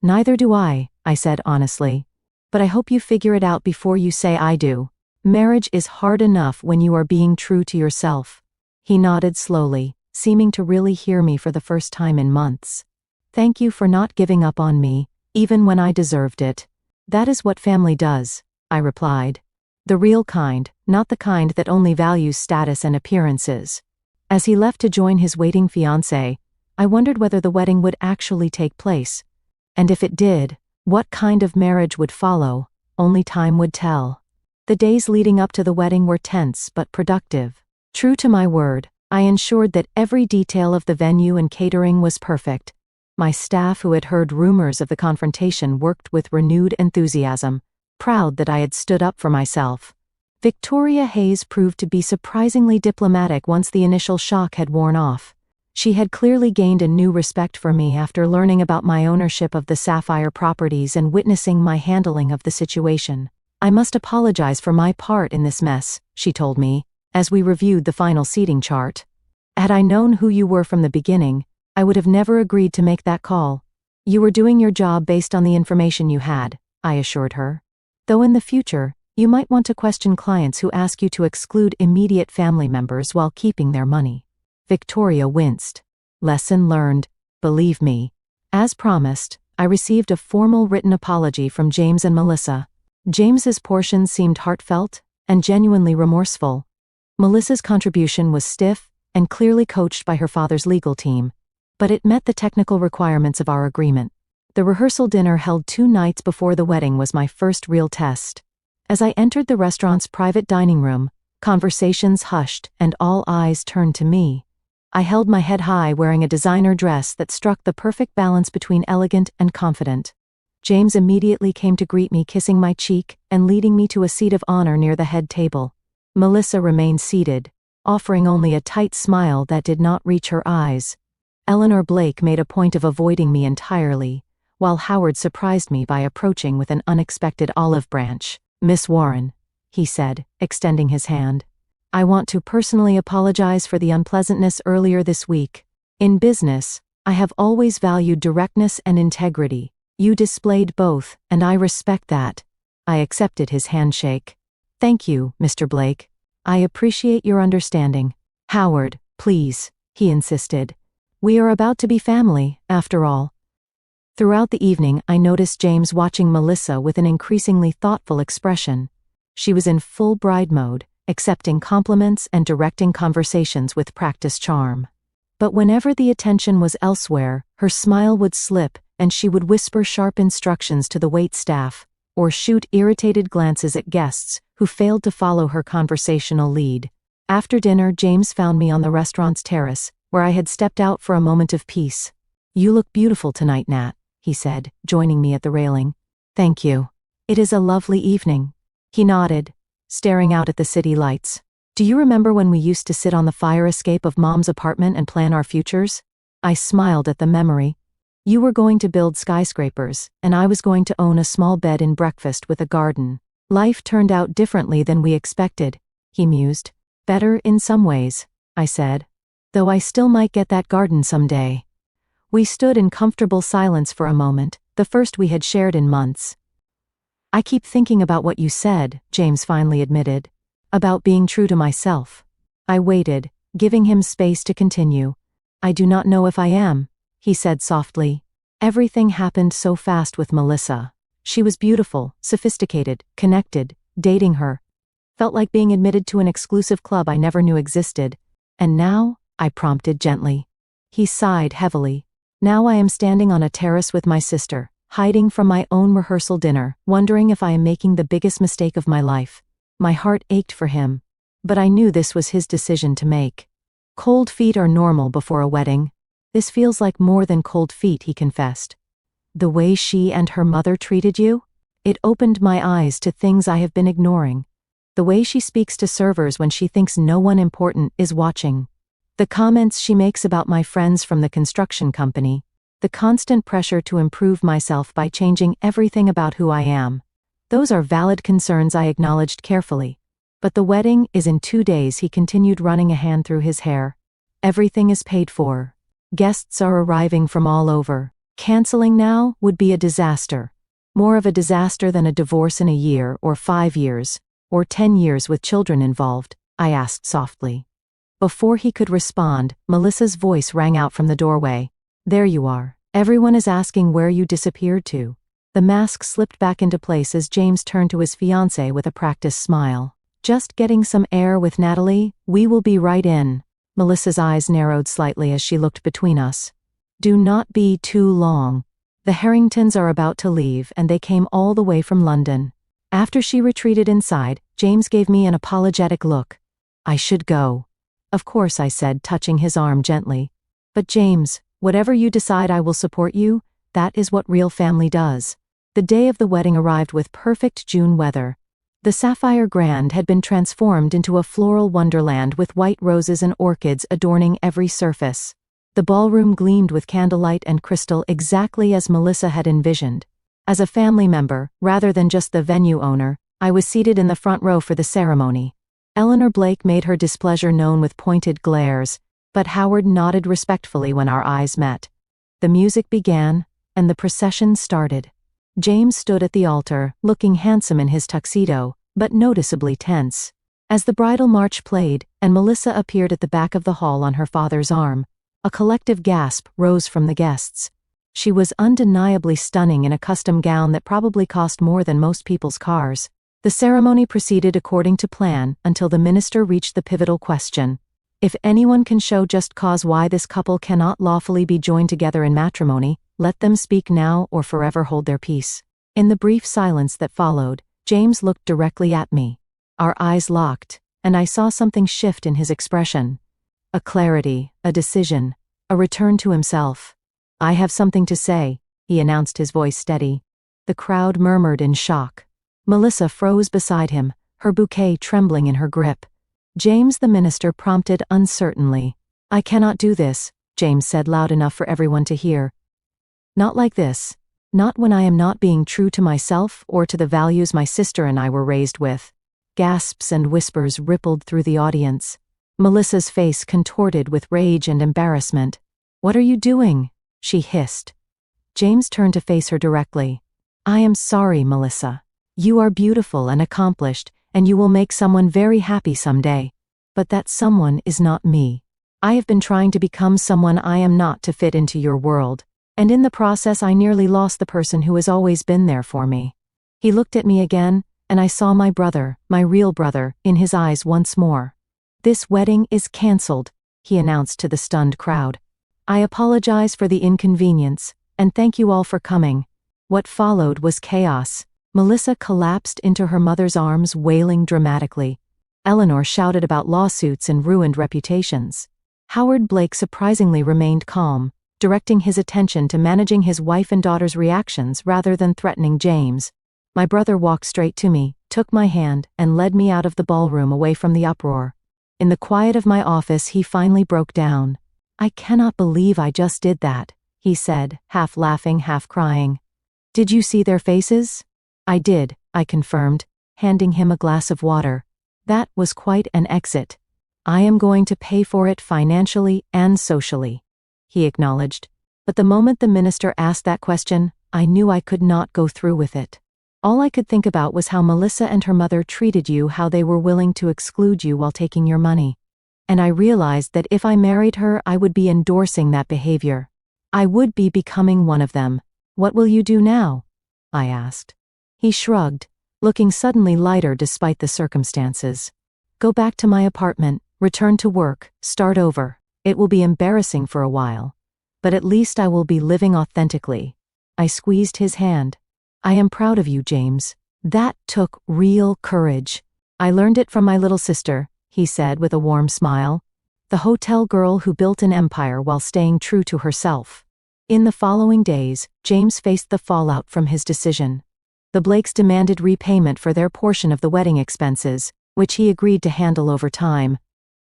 Neither do I said honestly. But I hope you figure it out before you say I do. Marriage is hard enough when you are being true to yourself. He nodded slowly, seeming to really hear me for the first time in months. Thank you for not giving up on me, even when I deserved it. That is what family does, I replied. The real kind, not the kind that only values status and appearances. As he left to join his waiting fiancée, I wondered whether the wedding would actually take place. And if it did, what kind of marriage would follow? Only time would tell. The days leading up to the wedding were tense but productive. True to my word, I ensured that every detail of the venue and catering was perfect. My staff, who had heard rumors of the confrontation, worked with renewed enthusiasm, proud that I had stood up for myself. Victoria Hayes proved to be surprisingly diplomatic once the initial shock had worn off. She had clearly gained a new respect for me after learning about my ownership of the Sapphire properties and witnessing my handling of the situation. "I must apologize for my part in this mess," she told me, as we reviewed the final seating chart. "Had I known who you were from the beginning, I would have never agreed to make that call. You were doing your job based on the information you had," I assured her. "Though in the future, you might want to question clients who ask you to exclude immediate family members while keeping their money." Victoria winced. Lesson learned, believe me. As promised, I received a formal written apology from James and Melissa. James's portion seemed heartfelt and genuinely remorseful. Melissa's contribution was stiff and clearly coached by her father's legal team, but it met the technical requirements of our agreement. The rehearsal dinner held 2 nights before the wedding was my first real test. As I entered the restaurant's private dining room, conversations hushed and all eyes turned to me. I held my head high, wearing a designer dress that struck the perfect balance between elegant and confident. James immediately came to greet me, kissing my cheek and leading me to a seat of honor near the head table. Melissa remained seated, offering only a tight smile that did not reach her eyes. Eleanor Blake made a point of avoiding me entirely, while Howard surprised me by approaching with an unexpected olive branch. "Miss Warren," he said, extending his hand. "I want to personally apologize for the unpleasantness earlier this week. In business, I have always valued directness and integrity. You displayed both, and I respect that." I accepted his handshake. "Thank you, Mr. Blake. I appreciate your understanding." "Howard, please," he insisted. "We are about to be family, after all." Throughout the evening, I noticed James watching Melissa with an increasingly thoughtful expression. She was in full bride mode, accepting compliments and directing conversations with practiced charm. But whenever the attention was elsewhere, her smile would slip and she would whisper sharp instructions to the waitstaff, or shoot irritated glances at guests who failed to follow her conversational lead. After dinner, James found me on the restaurant's terrace, where I had stepped out for a moment of peace. "You look beautiful tonight, Nat," he said, joining me at the railing. "Thank you. It is a lovely evening." He nodded, staring out at the city lights. "Do you remember when we used to sit on the fire escape of Mom's apartment and plan our futures?" I smiled at the memory. "You were going to build skyscrapers, and I was going to own a small bed and breakfast with a garden. Life turned out differently than we expected," he mused. "Better in some ways," I said. "Though I still might get that garden someday." We stood in comfortable silence for a moment, the first we had shared in months. "I keep thinking about what you said," James finally admitted. "About being true to myself." I waited, giving him space to continue. "I do not know if I am," he said softly. "Everything happened so fast with Melissa. She was beautiful, sophisticated, connected, dating her. Felt like being admitted to an exclusive club I never knew existed. And now?" I prompted gently. He sighed heavily. "Now I am standing on a terrace with my sister, hiding from my own rehearsal dinner, wondering if I am making the biggest mistake of my life." My heart ached for him, but I knew this was his decision to make. "Cold feet are normal before a wedding. This feels like more than cold feet," he confessed. "The way she and her mother treated you? It opened my eyes to things I have been ignoring. The way she speaks to servers when she thinks no one important is watching. The comments she makes about my friends from the construction company. The constant pressure to improve myself by changing everything about who I am. Those are valid concerns," I acknowledged carefully. "But the wedding is in 2 days," he continued, running a hand through his hair. "Everything is paid for. Guests are arriving from all over. Canceling now would be a disaster. More of a disaster than a divorce in a year or 5 years, or 10 years with children involved," I asked softly. Before he could respond, Melissa's voice rang out from the doorway. "There you are. Everyone is asking where you disappeared to." The mask slipped back into place as James turned to his fiancée with a practiced smile. "Just getting some air with Natalie. We will be right in." Melissa's eyes narrowed slightly as she looked between us. "Do not be too long. The Harringtons are about to leave and they came all the way from London." After she retreated inside, James gave me an apologetic look. I should go. Of course, I said, touching his arm gently. But James, whatever you decide, I will support you. That is what real family does. The day of the wedding arrived with perfect June weather. The Sapphire Grand had been transformed into a floral wonderland with white roses and orchids adorning every surface. The ballroom gleamed with candlelight and crystal exactly as Melissa had envisioned. As a family member, rather than just the venue owner, I was seated in the front row for the ceremony. Eleanor Blake made her displeasure known with pointed glares, but Howard nodded respectfully when our eyes met. The music began, and the procession started. James stood at the altar, looking handsome in his tuxedo, but noticeably tense. As the bridal march played, and Melissa appeared at the back of the hall on her father's arm, a collective gasp rose from the guests. She was undeniably stunning in a custom gown that probably cost more than most people's cars. The ceremony proceeded according to plan until the minister reached the pivotal question. If anyone can show just cause why this couple cannot lawfully be joined together in matrimony, let them speak now or forever hold their peace. In the brief silence that followed, James looked directly at me. Our eyes locked, and I saw something shift in his expression. A clarity, a decision, a return to himself. I have something to say, he announced, his voice steady. The crowd murmured in shock. Melissa froze beside him, her bouquet trembling in her grip. James, the minister, prompted uncertainly. I cannot do this, James said loud enough for everyone to hear. Not like this. Not when I am not being true to myself or to the values my sister and I were raised with. Gasps and whispers rippled through the audience. Melissa's face contorted with rage and embarrassment. What are you doing? She hissed. James turned to face her directly. I am sorry, Melissa. You are beautiful and accomplished, and you will make someone very happy someday. But that someone is not me. I have been trying to become someone I am not to fit into your world, and in the process I nearly lost the person who has always been there for me. He looked at me again, and I saw my brother, my real brother, in his eyes once more. This wedding is cancelled, he announced to the stunned crowd. I apologize for the inconvenience, and thank you all for coming. What followed was chaos. Melissa collapsed into her mother's arms, wailing dramatically. Eleanor shouted about lawsuits and ruined reputations. Howard Blake surprisingly remained calm, directing his attention to managing his wife and daughter's reactions rather than threatening James. My brother walked straight to me, took my hand, and led me out of the ballroom away from the uproar. In the quiet of my office, he finally broke down. I cannot believe I just did that, he said, half laughing, half crying. Did you see their faces? I did, I confirmed, handing him a glass of water. That was quite an exit. I am going to pay for it financially and socially, he acknowledged. But the moment the minister asked that question, I knew I could not go through with it. All I could think about was how Melissa and her mother treated you, how they were willing to exclude you while taking your money. And I realized that if I married her, I would be endorsing that behavior. I would be becoming one of them. What will you do now? I asked. He shrugged, looking suddenly lighter despite the circumstances. Go back to my apartment, return to work, start over. It will be embarrassing for a while. But at least I will be living authentically. I squeezed his hand. I am proud of you, James. That took real courage. I learned it from my little sister, he said with a warm smile. The hotel girl who built an empire while staying true to herself. In the following days, James faced the fallout from his decision. The Blakes demanded repayment for their portion of the wedding expenses, which he agreed to handle over time.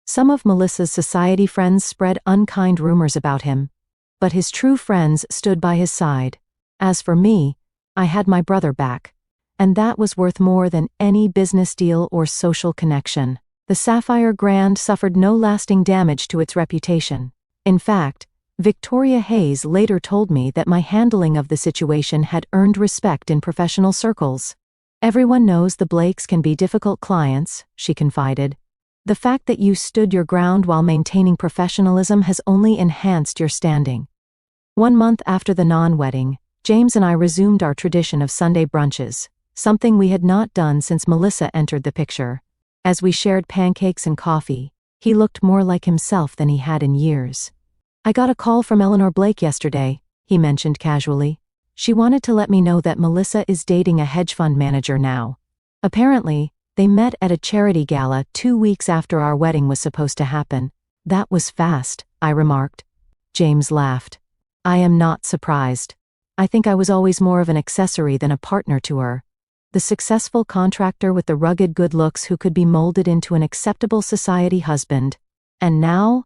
Some of Melissa's society friends spread unkind rumors about him, but his true friends stood by his side. As for me, I had my brother back, and that was worth more than any business deal or social connection. The Sapphire Grand suffered no lasting damage to its reputation. In fact, Victoria Hayes later told me that my handling of the situation had earned respect in professional circles. Everyone knows the Blakes can be difficult clients, she confided. The fact that you stood your ground while maintaining professionalism has only enhanced your standing. 1 month after the non-wedding, James and I resumed our tradition of Sunday brunches, something we had not done since Melissa entered the picture. As we shared pancakes and coffee, he looked more like himself than he had in years. I got a call from Eleanor Blake yesterday, he mentioned casually. She wanted to let me know that Melissa is dating a hedge fund manager now. Apparently, they met at a charity gala 2 weeks after our wedding was supposed to happen. That was fast, I remarked. James laughed. I am not surprised. I think I was always more of an accessory than a partner to her. The successful contractor with the rugged good looks who could be molded into an acceptable society husband. And now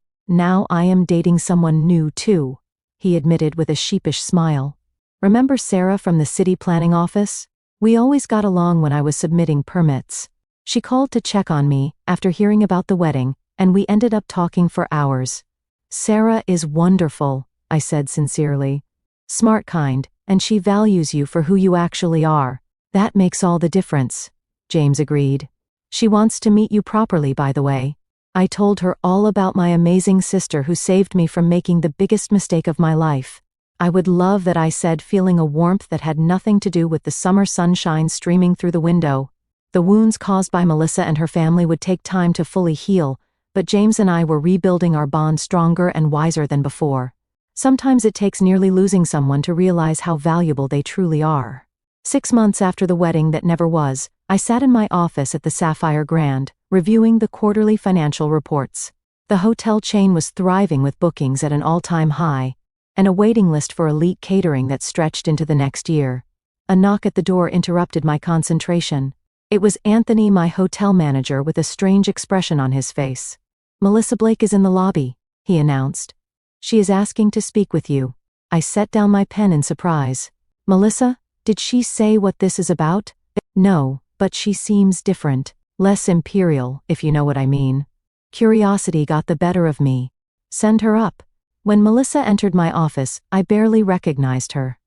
I am dating someone new too, he admitted with a sheepish smile. Remember Sarah from the city planning office? We always got along when I was submitting permits. She called to check on me after hearing about the wedding, and we ended up talking for hours. Sarah is wonderful, I said sincerely. Smart kind, and she values you for who you actually are. That makes all the difference, James agreed. She wants to meet you properly, by the way. I told her all about my amazing sister who saved me from making the biggest mistake of my life. I would love that, I said, feeling a warmth that had nothing to do with the summer sunshine streaming through the window. The wounds caused by Melissa and her family would take time to fully heal, but James and I were rebuilding our bond stronger and wiser than before. Sometimes it takes nearly losing someone to realize how valuable they truly are. 6 months after the wedding that never was, I sat in my office at the Sapphire Grand, reviewing the quarterly financial reports. The hotel chain was thriving with bookings at an all-time high, and a waiting list for elite catering that stretched into the next year. A knock at the door interrupted my concentration. It was Anthony, my hotel manager, with a strange expression on his face. Melissa Blake is in the lobby, he announced. She is asking to speak with you. I set down my pen in surprise. Melissa? Did she say what this is about? No, but she seems different. Less imperial, if you know what I mean. Curiosity got the better of me. Send her up. When Melissa entered my office, I barely recognized her.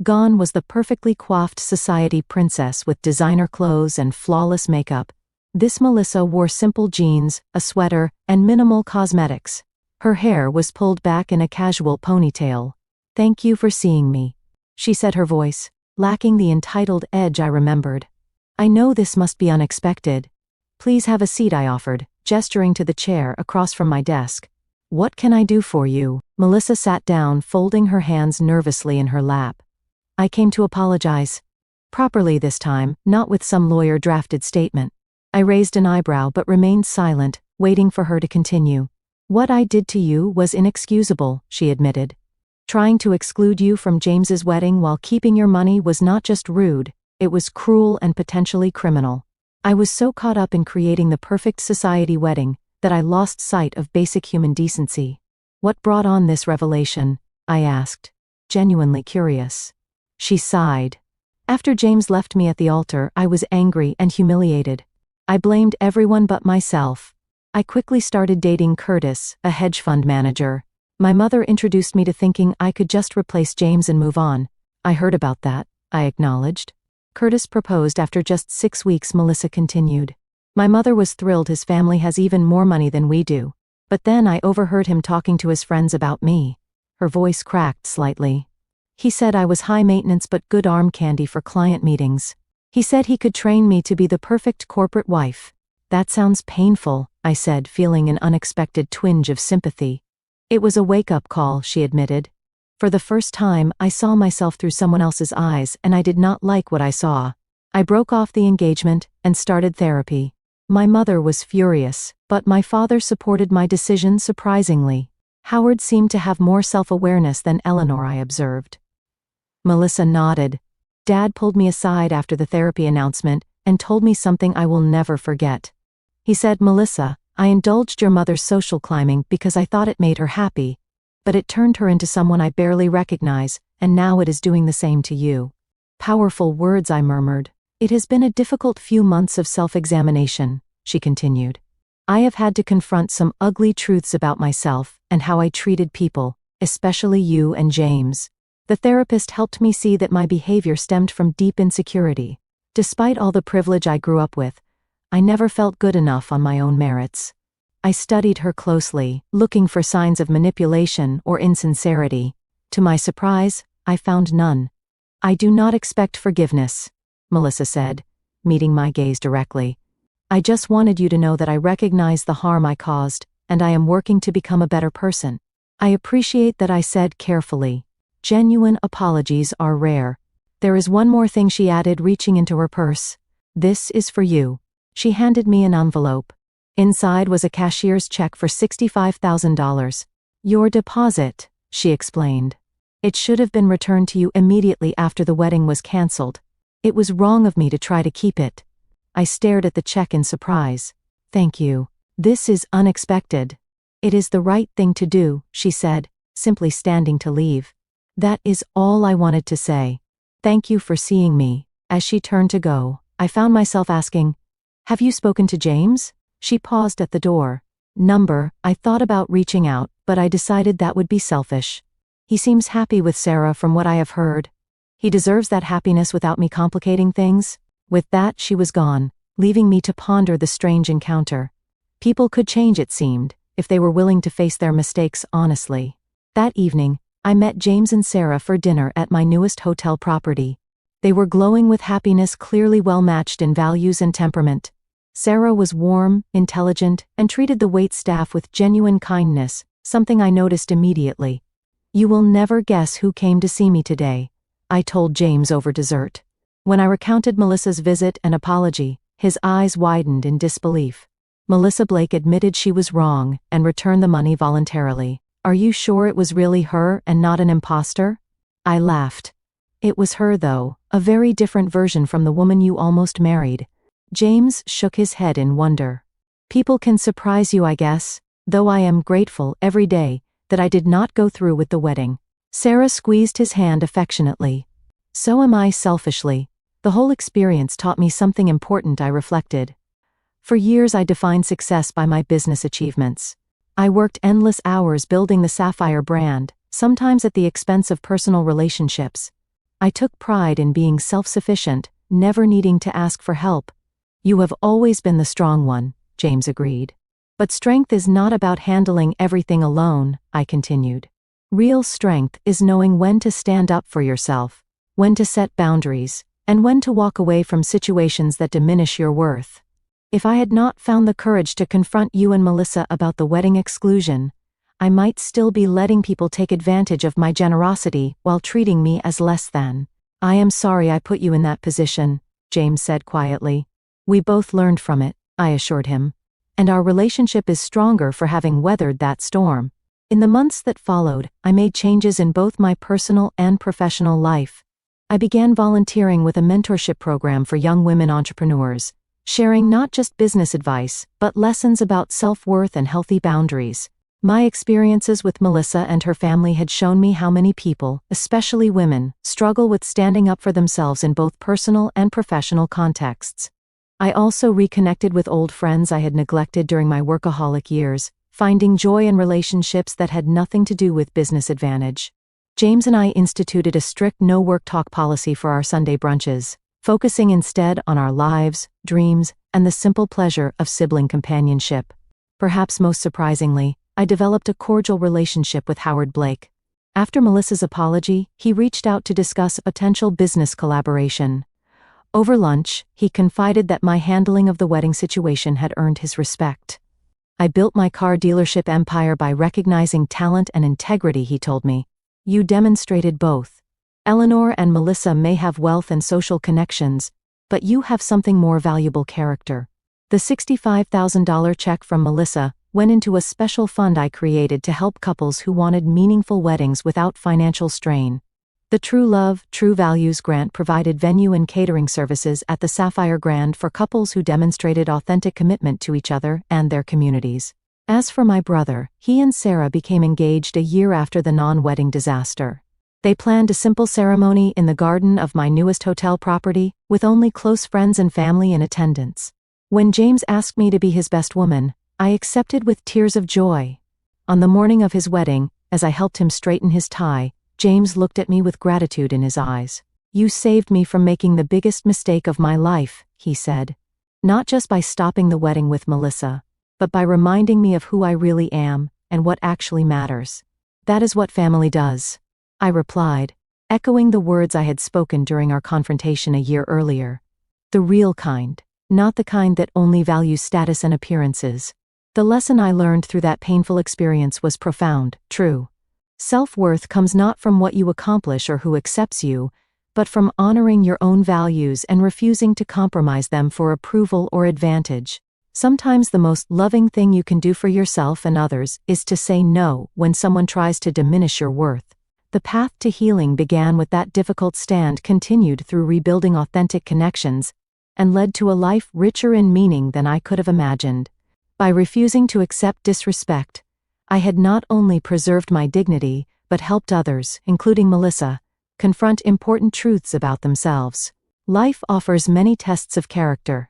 Gone was the perfectly coiffed society princess with designer clothes and flawless makeup. This Melissa wore simple jeans, a sweater, and minimal cosmetics. Her hair was pulled back in a casual ponytail. Thank you for seeing me, she said, her voice lacking the entitled edge I remembered. I know this must be unexpected. Please have a seat, I offered, gesturing to the chair across from my desk. What can I do for you? Melissa sat down, folding her hands nervously in her lap. I came to apologize. Properly this time, not with some lawyer-drafted statement. I raised an eyebrow but remained silent, waiting for her to continue. What I did to you was inexcusable, she admitted. Trying to exclude you from James's wedding while keeping your money was not just rude, it was cruel and potentially criminal. I was so caught up in creating the perfect society wedding that I lost sight of basic human decency. What brought on this revelation? I asked, genuinely curious. She sighed. After James left me at the altar, I was angry and humiliated. I blamed everyone but myself. I quickly started dating Curtis, a hedge fund manager. My mother introduced me to thinking I could just replace James and move on. I heard about that, I acknowledged. Curtis proposed after just 6 weeks, Melissa continued. My mother was thrilled. His family has even more money than we do. But then I overheard him talking to his friends about me. Her voice cracked slightly. He said I was high maintenance but good arm candy for client meetings. He said he could train me to be the perfect corporate wife. That sounds painful, I said, feeling an unexpected twinge of sympathy. It was a wake-up call, she admitted. For the first time, I saw myself through someone else's eyes, and I did not like what I saw. I broke off the engagement and started therapy. My mother was furious, but my father supported my decision surprisingly. Howard seemed to have more self-awareness than Eleanor, I observed. Melissa nodded. Dad pulled me aside after the therapy announcement and told me something I will never forget. He said, Melissa, I indulged your mother's social climbing because I thought it made her happy, but it turned her into someone I barely recognize, and now it is doing the same to you. Powerful words, I murmured. It has been a difficult few months of self-examination, she continued. I have had to confront some ugly truths about myself and how I treated people, especially you and James. The therapist helped me see that my behavior stemmed from deep insecurity. Despite all the privilege I grew up with, I never felt good enough on my own merits. I studied her closely, looking for signs of manipulation or insincerity. To my surprise, I found none. I do not expect forgiveness, Melissa said, meeting my gaze directly. I just wanted you to know that I recognize the harm I caused, and I am working to become a better person. I appreciate that, I said carefully. Genuine apologies are rare. There is one more thing, she added, reaching into her purse. "This is for you." She handed me an envelope. Inside was a cashier's check for $65,000. "Your deposit," she explained. "It should have been returned to you immediately after the wedding was cancelled. It was wrong of me to try to keep it." I stared at the check in surprise. "Thank you. This is unexpected." "It is the right thing to do," she said, simply standing to leave. That is all I wanted to say. "Thank you for seeing me." As she turned to go, I found myself asking, "Have you spoken to James?" She paused at the door. I thought about reaching out, but I decided that would be selfish. "He seems happy with Sarah from what I have heard. He deserves that happiness without me complicating things." With that, she was gone, leaving me to ponder the strange encounter. People could change, it seemed, if they were willing to face their mistakes honestly. That evening, I met James and Sarah for dinner at my newest hotel property. They were glowing with happiness, clearly well matched in values and temperament. Sarah was warm, intelligent, and treated the waitstaff with genuine kindness, something I noticed immediately. "You will never guess who came to see me today," I told James over dessert. When I recounted Melissa's visit and apology, his eyes widened in disbelief. Melissa Blake admitted she was wrong and returned the money voluntarily. "Are you sure it was really her and not an imposter?" I laughed. "It was her though, a very different version from the woman you almost married." James shook his head in wonder. "People can surprise you, I guess, though I am grateful every day that I did not go through with the wedding." Sarah squeezed his hand affectionately. "So am I, selfishly. The whole experience taught me something important," I reflected. For years I defined success by my business achievements. I worked endless hours building the Sapphire brand, sometimes at the expense of personal relationships. I took pride in being self-sufficient, never needing to ask for help. "You have always been the strong one," James agreed. "But strength is not about handling everything alone," I continued. "Real strength is knowing when to stand up for yourself, when to set boundaries, and when to walk away from situations that diminish your worth. If I had not found the courage to confront you and Melissa about the wedding exclusion, I might still be letting people take advantage of my generosity while treating me as less than." "I am sorry I put you in that position," James said quietly. "We both learned from it," I assured him. "And our relationship is stronger for having weathered that storm." In the months that followed, I made changes in both my personal and professional life. I began volunteering with a mentorship program for young women entrepreneurs, sharing not just business advice, but lessons about self-worth and healthy boundaries. My experiences with Melissa and her family had shown me how many people, especially women, struggle with standing up for themselves in both personal and professional contexts. I also reconnected with old friends I had neglected during my workaholic years, finding joy in relationships that had nothing to do with business advantage. James and I instituted a strict no-work talk policy for our Sunday brunches, focusing instead on our lives, dreams, and the simple pleasure of sibling companionship. Perhaps most surprisingly, I developed a cordial relationship with Howard Blake. After Melissa's apology, he reached out to discuss a potential business collaboration. Over lunch, he confided that my handling of the wedding situation had earned his respect. "I built my car dealership empire by recognizing talent and integrity," he told me. "You demonstrated both. Eleanor and Melissa may have wealth and social connections, but you have something more valuable: character." The $65,000 check from Melissa went into a special fund I created to help couples who wanted meaningful weddings without financial strain. The True Love, True Values grant provided venue and catering services at the Sapphire Grand for couples who demonstrated authentic commitment to each other and their communities. As for my brother, he and Sarah became engaged a year after the non-wedding disaster. They planned a simple ceremony in the garden of my newest hotel property, with only close friends and family in attendance. When James asked me to be his best woman, I accepted with tears of joy. On the morning of his wedding, as I helped him straighten his tie, James looked at me with gratitude in his eyes. "You saved me from making the biggest mistake of my life," he said. "Not just by stopping the wedding with Melissa, but by reminding me of who I really am and what actually matters. That is what family does," I replied, echoing the words I had spoken during our confrontation a year earlier. "The real kind, not the kind that only values status and appearances." The lesson I learned through that painful experience was profound, true. Self-worth comes not from what you accomplish or who accepts you, but from honoring your own values and refusing to compromise them for approval or advantage. Sometimes the most loving thing you can do for yourself and others is to say no when someone tries to diminish your worth. The path to healing began with that difficult stand, continued through rebuilding authentic connections, and led to a life richer in meaning than I could have imagined. By refusing to accept disrespect, I had not only preserved my dignity, but helped others, including Melissa, confront important truths about themselves. Life offers many tests of character.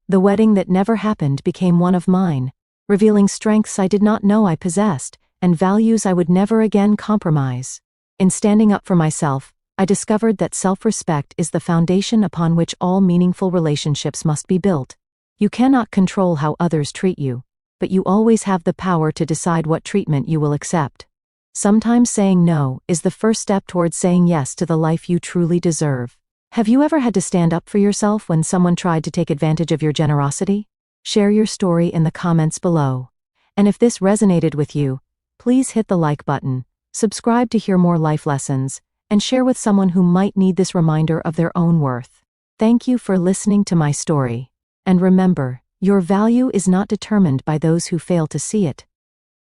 The wedding that never happened became one of mine, revealing strengths I did not know I possessed, and values I would never again compromise. In standing up for myself, I discovered that self-respect is the foundation upon which all meaningful relationships must be built. You cannot control how others treat you, but you always have the power to decide what treatment you will accept. Sometimes saying no is the first step towards saying yes to the life you truly deserve. Have you ever had to stand up for yourself when someone tried to take advantage of your generosity? Share your story in the comments below. And if this resonated with you, please hit the like button, subscribe to hear more life lessons, and share with someone who might need this reminder of their own worth. Thank you for listening to my story. And remember, your value is not determined by those who fail to see it,